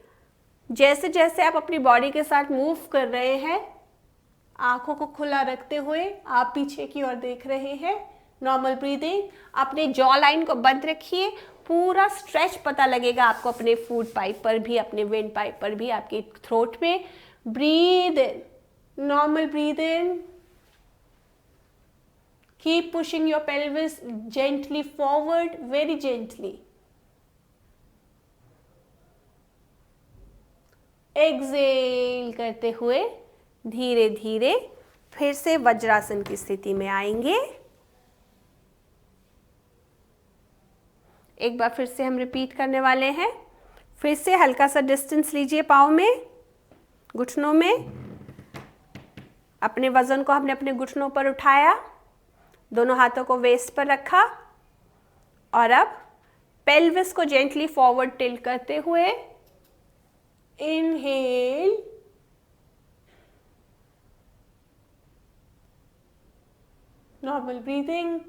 जैसे जैसे आप अपनी बॉडी के साथ मूव कर रहे हैं, आंखों को खुला रखते हुए आप पीछे की ओर देख रहे हैं। नॉर्मल ब्रीदिंग, अपने जॉ लाइन को बंद रखिए, पूरा स्ट्रेच पता लगेगा आपको अपने फूड पाइप पर भी, अपने विंड पाइप पर भी, आपके थ्रोट में। Breathe in, normal breathe in, keep pushing your pelvis gently forward, very gently. Exhale करते हुए धीरे धीरे फिर से वज्रासन की स्थिति में आएंगे। एक बार फिर से हम रिपीट करने वाले हैं। फिर से हल्का सा डिस्टेंस लीजिए पाँव में, घुटनों में, अपने वजन को हमने अपने घुटनों पर उठाया, दोनों हाथों को वेस्ट पर रखा और अब पेल्विस को जेंटली फॉरवर्ड टिल्ट करते हुए इनहेल, नॉर्मल ब्रीदिंग,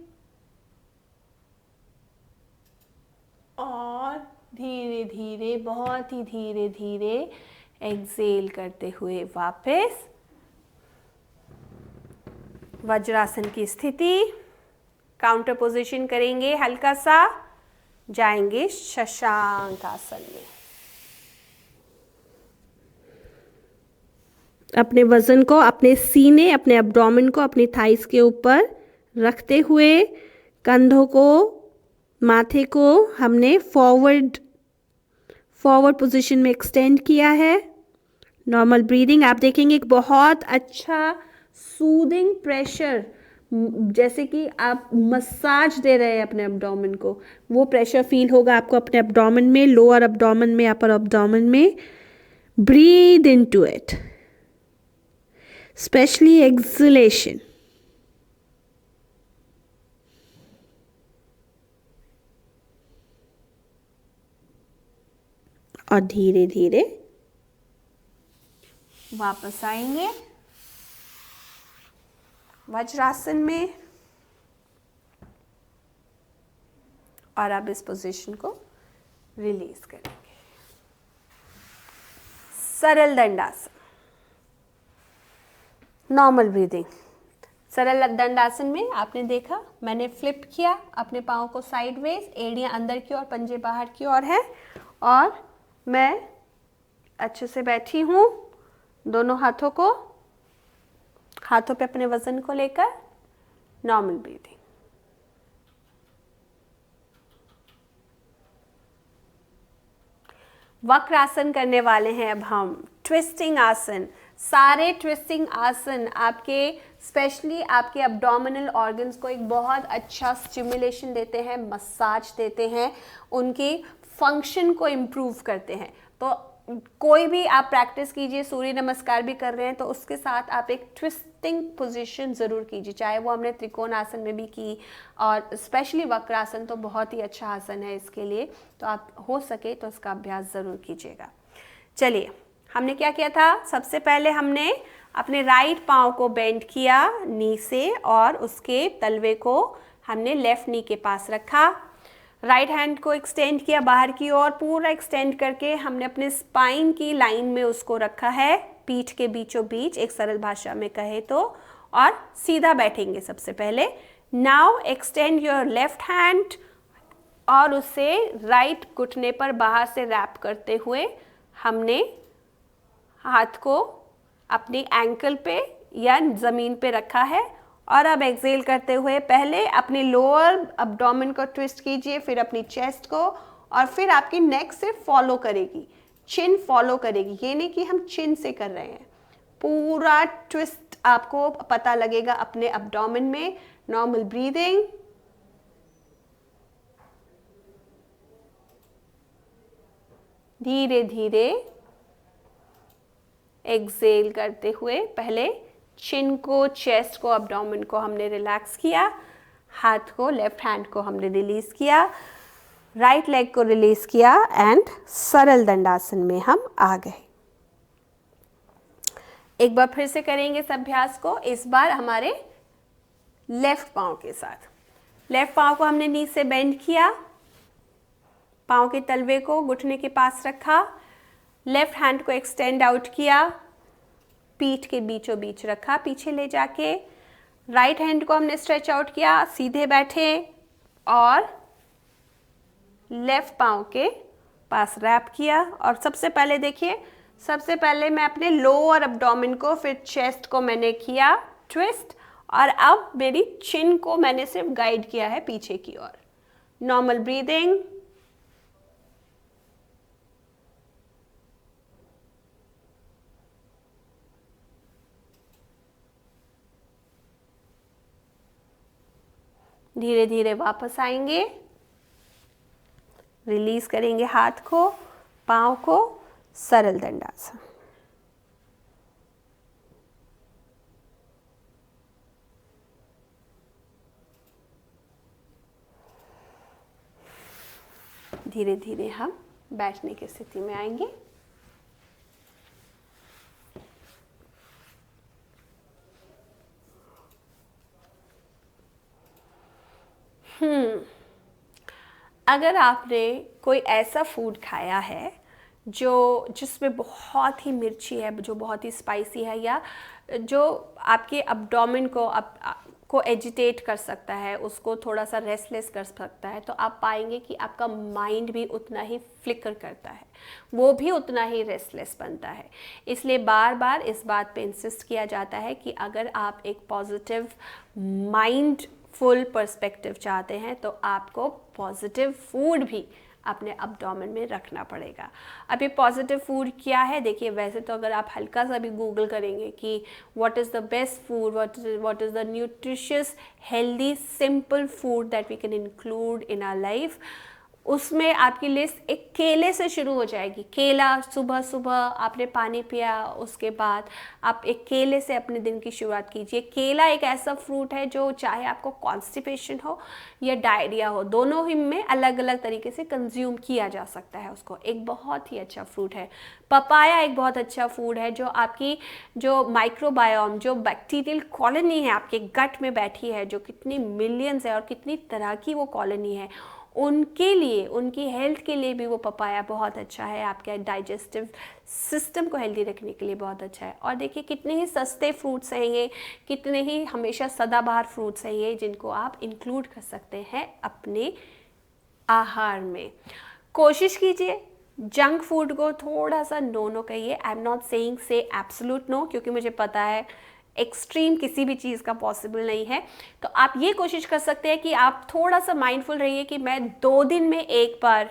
और धीरे धीरे, बहुत ही धीरे धीरे एक्सेल करते हुए वापस वज्रासन की स्थिति। काउंटर पोजीशन करेंगे, हल्का सा जाएंगे शशांक आसन में। अपने वजन को, अपने सीने, अपने एब्डोमेन को अपनी थाइस के ऊपर रखते हुए कंधों को, माथे को हमने फॉरवर्ड पोजीशन में एक्सटेंड किया है। Normal breathing. आप देखेंगे एक बहुत अच्छा सूदिंग प्रेशर, जैसे कि आप मसाज दे रहे हैं अपने एब्डोमेन को, वो प्रेशर फील होगा आपको अपने एब्डोमेन में, लोअर एब्डोमेन में, अपर एब्डोमेन में। Breathe into it, specially acceleration. और धीरे धीरे वापस आएंगे वज्रासन में और अब इस पोजीशन को रिलीज करेंगे। सरल दंडासन, नॉर्मल ब्रीदिंग। सरल दंडासन में आपने देखा मैंने फ्लिप किया अपने पाँव को साइडवेज, एड़ियाँ अंदर की ओर, पंजे बाहर की ओर है और मैं अच्छे से बैठी हूँ। दोनों हाथों पे अपने वजन को लेकर नॉर्मल ब्रीदिंग। वक्र आसन करने वाले हैं अब हम, ट्विस्टिंग आसन। सारे ट्विस्टिंग आसन आपके, स्पेशली आपके एब्डोमिनल ऑर्गन्स को एक बहुत अच्छा स्टिमुलेशन देते हैं, मसाज देते हैं, उनके फंक्शन को इम्प्रूव करते हैं। तो कोई भी आप प्रैक्टिस कीजिए, सूर्य नमस्कार भी कर रहे हैं तो उसके साथ आप एक ट्विस्टिंग पोजीशन ज़रूर कीजिए, चाहे वो हमने त्रिकोण आसन में भी की, और स्पेशली वक्रासन तो बहुत ही अच्छा आसन है इसके लिए, तो आप हो सके तो इसका अभ्यास ज़रूर कीजिएगा। चलिए, हमने क्या किया था, सबसे पहले हमने अपने राइट पाँव को बेंड किया नी से और उसके तलवे को हमने लेफ्ट नी के पास रखा। राइट हैंड को एक्सटेंड किया बाहर की ओर, पूरा एक्सटेंड करके हमने अपने स्पाइन की लाइन में उसको रखा है, पीठ के बीचों बीच, एक सरल भाषा में कहे तो, और सीधा बैठेंगे सबसे पहले। Now extend your left hand और उसे राइट घुटने पर बाहर से रैप करते हुए हमने हाथ को अपनी एंकल पे या ज़मीन पे रखा है। और अब एक्सेल करते हुए पहले अपने लोअर एब्डोमेन को ट्विस्ट कीजिए, फिर अपनी चेस्ट को, और फिर आपकी नेक सिर्फ फॉलो करेगी, चिन फॉलो करेगी। ये नहीं कि हम चिन से कर रहे हैं, पूरा ट्विस्ट आपको पता लगेगा अपने एब्डोमेन में। नॉर्मल ब्रीदिंग, धीरे धीरे एक्सेल करते हुए पहले चिन को, चेस्ट को, एब्डोमेन को हमने रिलैक्स किया, हाथ को, लेफ्ट हैंड को हमने रिलीज किया, राइट लेग को रिलीज किया एंड सरल दंडासन में हम आ गए। एक बार फिर से करेंगे इस अभ्यास को, इस बार हमारे लेफ्ट पाँव के साथ। लेफ्ट पाँव को हमने नी से बेंड किया, पाँव के तलवे को घुटने के पास रखा, लेफ्ट हैंड को एक्सटेंड आउट किया, पीठ के बीचों बीच रखा पीछे ले जाके, राइट हैंड को हमने स्ट्रेच आउट किया, सीधे बैठे और लेफ्ट पाँव के पास रैप किया। और सबसे पहले देखिए, सबसे पहले मैं अपने लोअर एब्डोमेन को, फिर चेस्ट को मैंने किया ट्विस्ट, और अब मेरी चिन को मैंने सिर्फ गाइड किया है पीछे की ओर। नॉर्मल ब्रीदिंग, धीरे धीरे वापस आएंगे, रिलीज करेंगे हाथ को, पाँव को, सरल दंडासन। धीरे धीरे हम बैठने की स्थिति में आएंगे। अगर आपने कोई ऐसा फूड खाया है जिसमें बहुत ही मिर्ची है, जो बहुत ही स्पाइसी है, या जो आपके अब्डोमेन को एजिटेट कर सकता है, उसको थोड़ा सा रेस्टलेस कर सकता है, तो आप पाएंगे कि आपका माइंड भी उतना ही फ्लिकर करता है, वो भी उतना ही रेस्टलेस बनता है। इसलिए बार बार इस बात पे इंसिस्ट किया जाता है कि अगर आप एक पॉजिटिव माइंडफुल पर्सपेक्टिव चाहते हैं तो आपको पॉजिटिव फूड भी अपने अब्डोमेन में रखना पड़ेगा। अब ये पॉजिटिव फूड क्या है, देखिए वैसे तो अगर आप हल्का सा भी गूगल करेंगे कि what is the best food, what is the nutritious healthy simple food that we can include in our life, उसमें आपकी लिस्ट एक केले से शुरू हो जाएगी। केला, सुबह सुबह आपने पानी पिया, उसके बाद आप एक केले से अपने दिन की शुरुआत कीजिए। केला एक ऐसा फ्रूट है जो चाहे आपको कॉन्स्टिपेशन हो या डायरिया हो, दोनों ही में अलग अलग तरीके से कंज्यूम किया जा सकता है उसको। एक बहुत ही अच्छा फ्रूट है। पपाया एक बहुत अच्छा फूड है जो आपकी जो माइक्रोबायोम, जो बैक्टीरियल कॉलोनी है आपके गट में बैठी है, जो कितनी मिलियंस है और कितनी तरह की वो कॉलोनी है, उनके लिए, उनकी हेल्थ के लिए भी वो पपाया बहुत अच्छा है। आपके डाइजेस्टिव सिस्टम को हेल्दी रखने के लिए बहुत अच्छा है। और देखिए कितने ही सस्ते फ्रूट्स हैं ये, कितने ही हमेशा सदाबहार फ्रूट्स हैं ये, जिनको आप इंक्लूड कर सकते हैं अपने आहार में। कोशिश कीजिए जंक फूड को थोड़ा सा नो कहिए। आई एम नॉट सेइंग से एब्सोल्यूट नो, क्योंकि मुझे पता है एक्सट्रीम किसी भी चीज़ का पॉसिबल नहीं है। तो आप ये कोशिश कर सकते हैं कि आप थोड़ा सा माइंडफुल रहिए कि मैं 2 दिन में एक बार,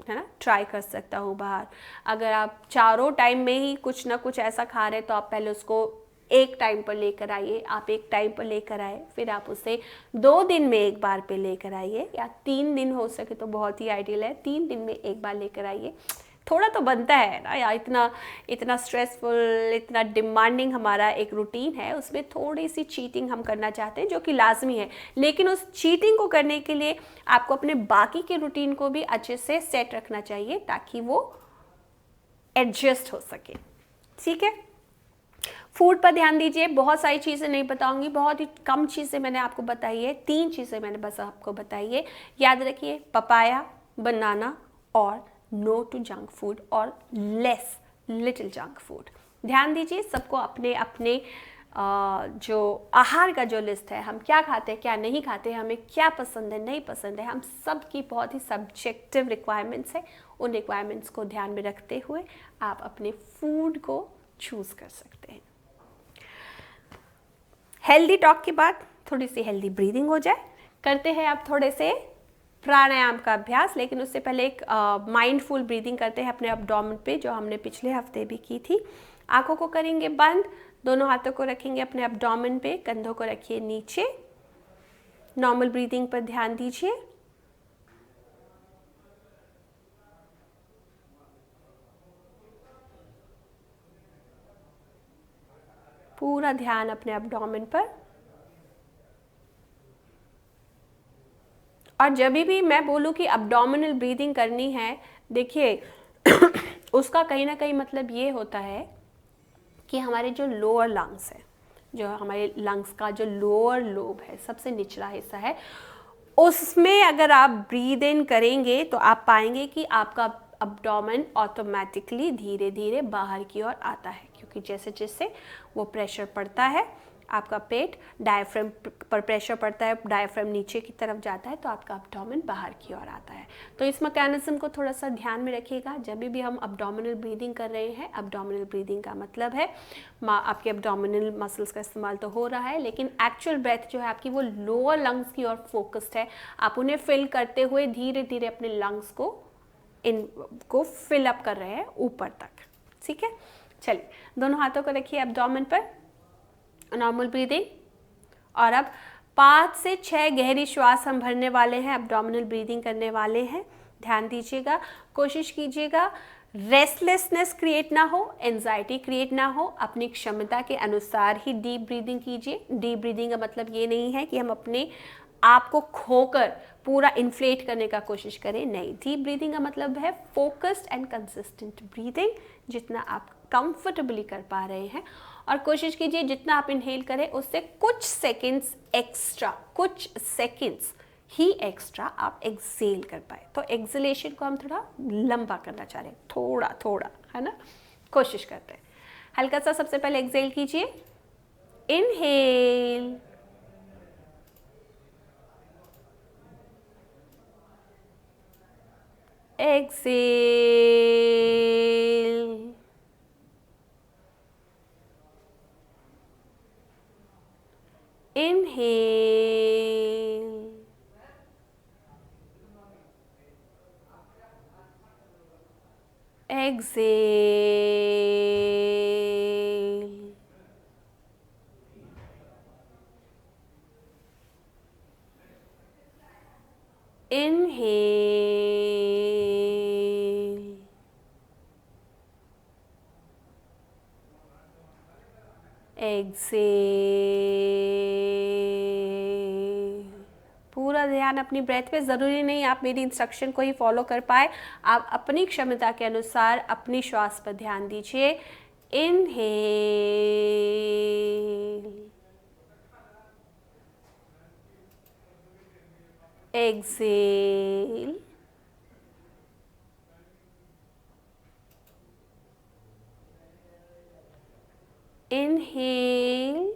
है ना, ट्राई कर सकता हूँ बाहर। अगर आप चारों टाइम में ही कुछ ना कुछ ऐसा खा रहे हैं तो आप पहले उसको एक टाइम पर लेकर आइए। आप एक टाइम पर लेकर आए, फिर आप उसे 2 दिन में एक बार पे लेकर आइए, या 3 दिन हो सके तो बहुत ही आइडियल है, 3 दिन में एक बार लेकर आइए। थोड़ा तो बनता है ना यार, इतना स्ट्रेसफुल, इतना डिमांडिंग हमारा एक रूटीन है, उसमें थोड़ी सी चीटिंग हम करना चाहते हैं जो कि लाजमी है। लेकिन उस चीटिंग को करने के लिए आपको अपने बाकी के रूटीन को भी अच्छे से सेट रखना चाहिए ताकि वो एडजस्ट हो सके। ठीक है, फूड पर ध्यान दीजिए। बहुत सारी चीज़ें नहीं बताऊंगी, बहुत ही कम चीज़ें मैंने आपको बताई है, 3 चीज़ें मैंने बस आपको बताई है। याद रखिए, पपाया, बनाना और नो टू जंक फूड और लिटिल जंक फूड। ध्यान दीजिए, सबको अपने अपने जो आहार का जो लिस्ट है, हम क्या खाते हैं क्या नहीं खाते हैं, हमें क्या पसंद है नहीं पसंद है, हम सब की बहुत ही सब्जेक्टिव रिक्वायरमेंट्स है। उन रिक्वायरमेंट्स को ध्यान में रखते हुए आप अपने फूड को चूज़ कर सकते हैं। हेल्दी टॉक के बाद थोड़ी सी हेल्दी ब्रीदिंग हो जाए। करते हैं आप थोड़े से प्राणायाम का अभ्यास, लेकिन उससे पहले एक माइंडफुल ब्रीदिंग करते हैं अपने अब्डोमेन पे, जो हमने पिछले हफ्ते भी की थी। आंखों को करेंगे बंद, दोनों हाथों को रखेंगे अपने अब्डोमेन पे, कंधों को रखिए नीचे। नॉर्मल ब्रीदिंग पर ध्यान दीजिए। पूरा ध्यान अपने अब्डोमेन पर। और जब भी मैं बोलूँ कि अब्डोमिनल ब्रीदिंग करनी है, देखिए उसका कहीं ना कहीं मतलब ये होता है कि हमारे जो लोअर लंग्स है, जो हमारे लंग्स का जो लोअर लोब है, सबसे निचला हिस्सा है, उसमें अगर आप ब्रीद इन करेंगे तो आप पाएंगे कि आपका अब्डोमेन ऑटोमेटिकली धीरे धीरे बाहर की ओर आता है, क्योंकि जैसे जैसे वो प्रेशर पड़ता है, आपका पेट डायफ्राम पर प्रेशर पड़ता है, डायफ्राम नीचे की तरफ जाता है, तो आपका अब्डोमेन बाहर की ओर आता है। तो इस मैकेनिज्म को थोड़ा सा ध्यान में रखिएगा जब भी हम अब्डोमिनल ब्रीदिंग कर रहे हैं। अब्डोमिनल ब्रीदिंग का मतलब है आपके अब्डोमिनल मसल्स का इस्तेमाल तो हो रहा है, लेकिन एक्चुअल ब्रेथ जो है आपकी वो लोअर लंग्स की ओर फोकस्ड है। आप उन्हें फिल करते हुए धीरे धीरे अपने लंग्स को फिल अप कर रहे हैं ऊपर तक। ठीक है, चलिए दोनों हाथों को रखिए अब्डोमेन पर, नॉर्मल ब्रीदिंग। और अब 5 से 6 गहरी श्वास हम भरने वाले हैं, अब्डोमिनल ब्रीदिंग करने वाले हैं। ध्यान दीजिएगा, कोशिश कीजिएगा रेस्टलेसनेस क्रिएट ना हो, एंजाइटी क्रिएट ना हो, अपनी क्षमता के अनुसार ही डीप ब्रीदिंग कीजिए। डीप ब्रीदिंग का मतलब ये नहीं है कि हम अपने आपको खोकर पूरा इन्फ्लेट करने का कोशिश करें, नहीं। डीप ब्रीदिंग का मतलब है फोकस्ड एंड कंसिस्टेंट ब्रीदिंग, जितना आप कंफर्टेबली कर पा रहे हैं। और कोशिश कीजिए जितना आप इनहेल करें उससे कुछ सेकंड्स ही एक्स्ट्रा आप एक्सेल कर पाए। तो एक्सेलेशन को हम थोड़ा लंबा करना चाह रहे हैं, थोड़ा थोड़ा, है ना। कोशिश करते हैं। हल्का सा सबसे पहले एक्सेल कीजिए, inhale, exhale, inhale, exhale, inhale, exhale। पूरा ध्यान अपनी ब्रेथ पे। ज़रूरी नहीं आप मेरी इंस्ट्रक्शन को ही फॉलो कर पाए, आप अपनी क्षमता के अनुसार अपनी श्वास पर ध्यान दीजिए। Inhale, exhale, inhale.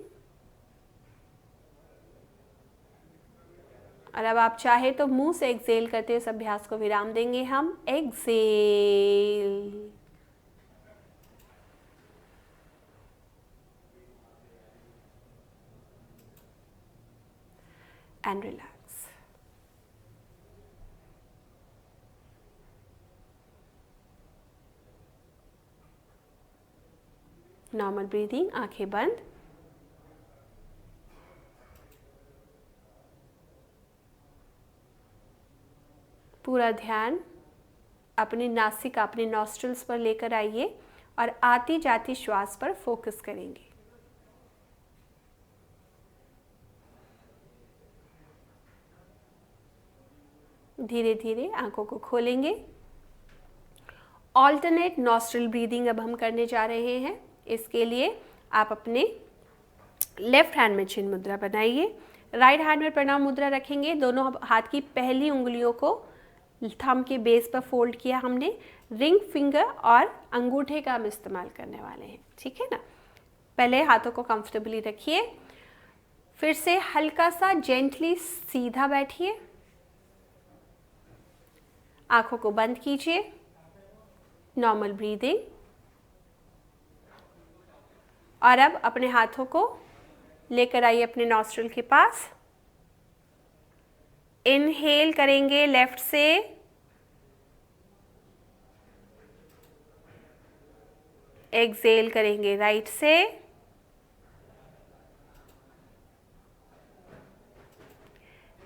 और अब आप चाहे तो मुंह से एक्सेल करते हुए इस अभ्यास को विराम देंगे हम। Exhale, and relax. Normal breathing, आंखें बंद। पूरा ध्यान अपनी नासिका, अपने नॉस्ट्रल्स पर लेकर आइए और आती जाती श्वास पर फोकस करेंगे। धीरे धीरे आंखों को खोलेंगे। ऑल्टरनेट नॉस्ट्रल ब्रीदिंग अब हम करने जा रहे हैं। इसके लिए आप अपने लेफ्ट हैंड में चिन्ह मुद्रा बनाइए, राइट हैंड में प्रणाम मुद्रा रखेंगे। दोनों हाथ की पहली उंगलियों को थंब के बेस पर फोल्ड किया हमने। रिंग फिंगर और अंगूठे का हम इस्तेमाल करने वाले हैं, ठीक है ना। पहले हाथों को कंफर्टेबली रखिए, फिर से हल्का सा जेंटली सीधा बैठिए, आंखों को बंद कीजिए। Normal breathing. और अब अपने हाथों को लेकर आइए अपने नॉस्ट्रल के पास। इनहेल करेंगे लेफ्ट से, एक्सेल करेंगे राइट से।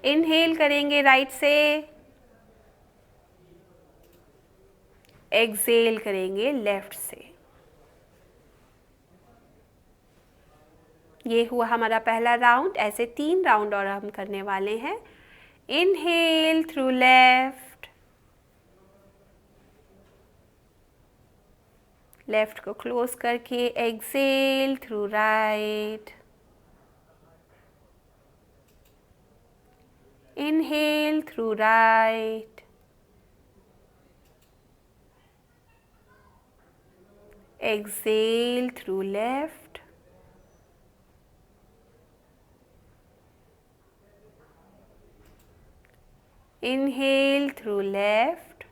इनहेल करेंगे राइट से, एक्सेल करेंगे लेफ्ट से। ये हुआ हमारा पहला राउंड। ऐसे 3 राउंड और हम करने वाले हैं। इनहेल थ्रू लेफ्ट, लेफ्ट को क्लोज करके exhale through right. Inhale through right, exhale through left, inhale through left,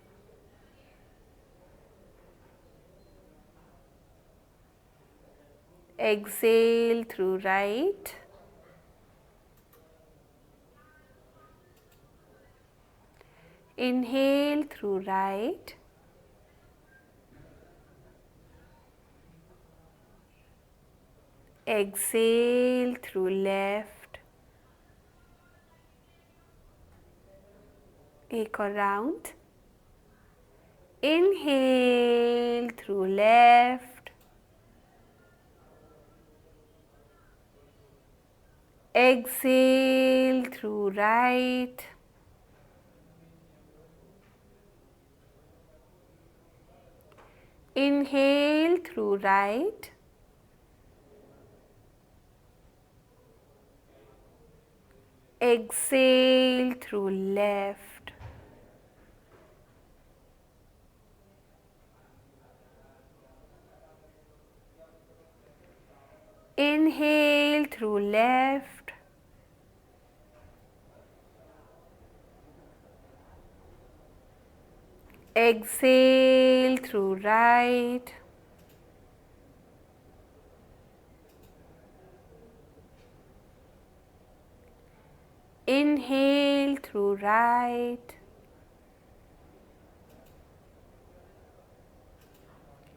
exhale through right, inhale through right, exhale through left। एक और round. Inhale through left, Exhale through right. Inhale through right. Exhale through left. Inhale through left. Exhale through right. Inhale through right.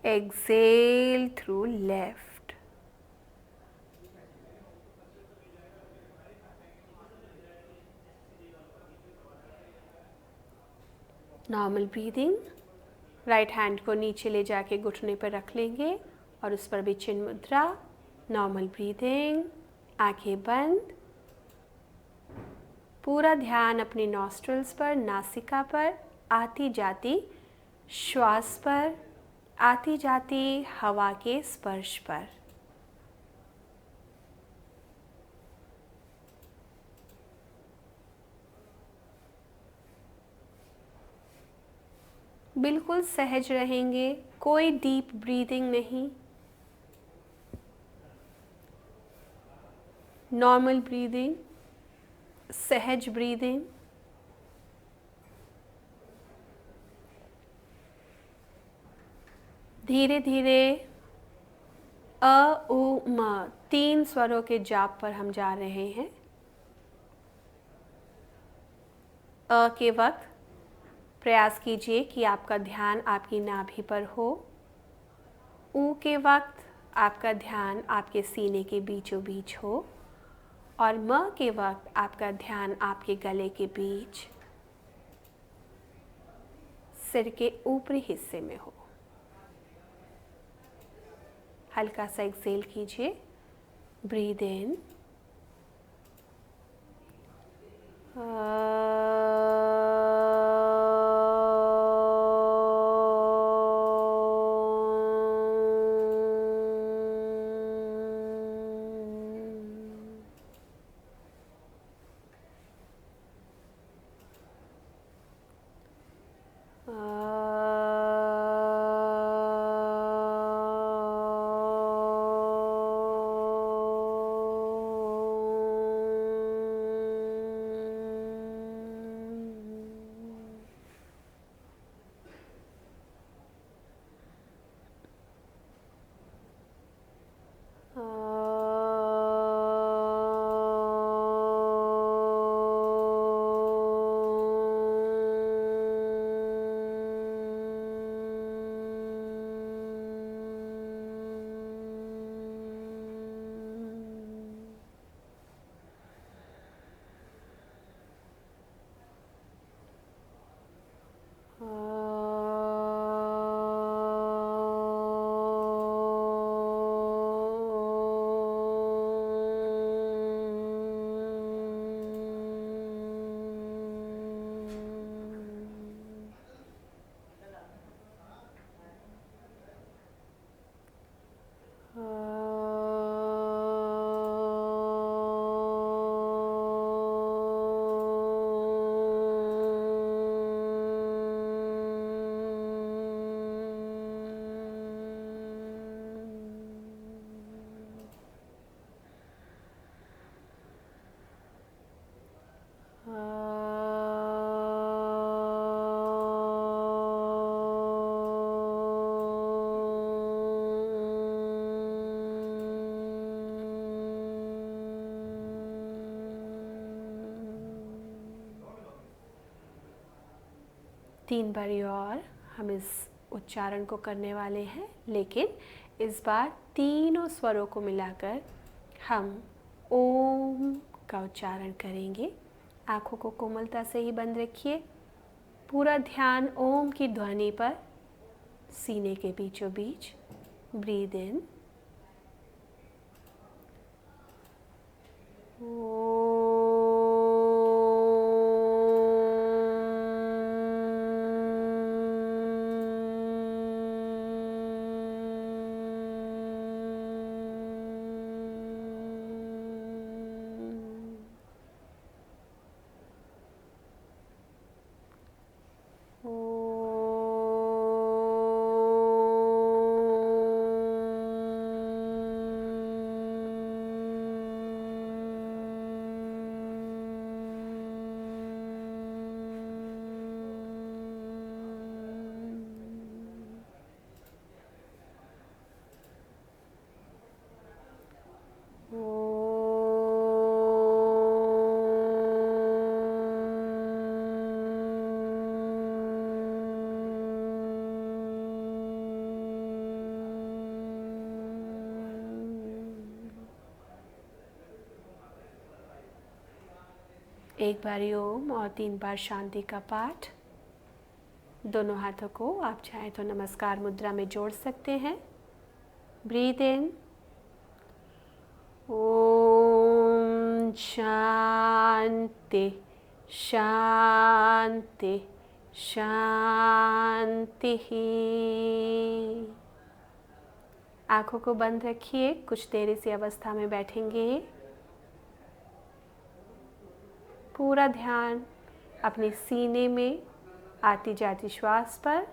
Exhale through left. Normal breathing. Right hand को नीचे ले जाके घुटने पर रख लेंगे और उस पर भी चिन्ह मुद्रा. Normal breathing. आंखें बंद. पूरा ध्यान अपनी नॉस्ट्रल्स पर, नासिका पर, आती जाती श्वास पर, आती जाती हवा के स्पर्श पर. बिल्कुल सहज रहेंगे, कोई डीप ब्रीदिंग नहीं. नॉर्मल ब्रीदिंग, सहज ब्रीदिंग. धीरे धीरे अ उ म 3 स्वरों के जाप पर हम जा रहे हैं. अ के वक्त प्रयास कीजिए कि आपका ध्यान आपकी नाभि पर हो. ऊ के वक्त आपका ध्यान आपके सीने के बीचों बीच हो और म के वक्त आपका ध्यान आपके गले के बीच, सिर के ऊपरी हिस्से में हो. हल्का सा एक्सेल कीजिए. Breathe in. तीन बारी और हम इस उच्चारण को करने वाले हैं, लेकिन इस बार तीनों स्वरों को मिलाकर हम ओम का उच्चारण करेंगे. आँखों को कोमलता से ही बंद रखिए. पूरा ध्यान ओम की ध्वनि पर, सीने के बीचों बीच. Breathe in. एक बार ओम और 3 बार शांति का पाठ। दोनों हाथों को आप चाहें तो नमस्कार मुद्रा में जोड़ सकते हैं। ब्रीथ इन, ओम शांति शांति शांति। आंखों को बंद रखिए, कुछ देर इसी अवस्था में बैठेंगे। पूरा ध्यान अपने सीने में आती जाती श्वास पर।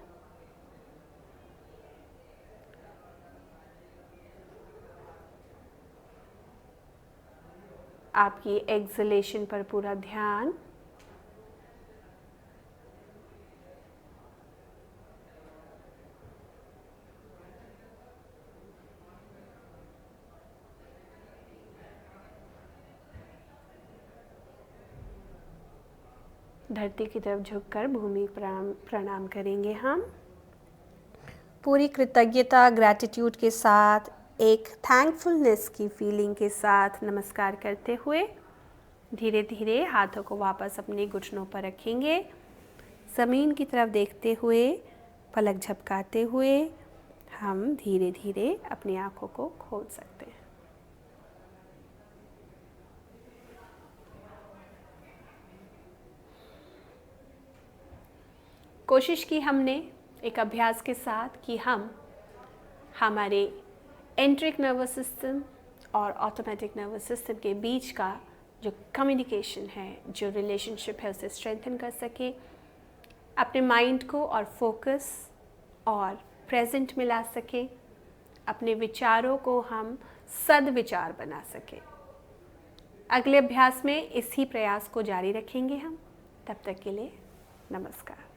आपकी एक्सलेशन पर पूरा ध्यान। धरती की तरफ झुककर भूमि प्रणाम करेंगे हम। पूरी कृतज्ञता, ग्रैटिट्यूड के साथ, एक थैंकफुलनेस की फीलिंग के साथ नमस्कार करते हुए धीरे धीरे हाथों को वापस अपने घुटनों पर रखेंगे। ज़मीन की तरफ देखते हुए, पलक झपकाते हुए हम धीरे धीरे अपनी आँखों को खोल सकते हैं। कोशिश की हमने एक अभ्यास के साथ कि हम हमारे एंट्रिक नर्वस सिस्टम और ऑटोमेटिक नर्वस सिस्टम के बीच का जो कम्युनिकेशन है, जो रिलेशनशिप है, उसे स्ट्रेंथन कर सके। अपने माइंड को और फोकस और प्रेजेंट में ला सके। अपने विचारों को हम सद्विचार बना सके। अगले अभ्यास में इसी प्रयास को जारी रखेंगे हम। तब तक के लिए नमस्कार।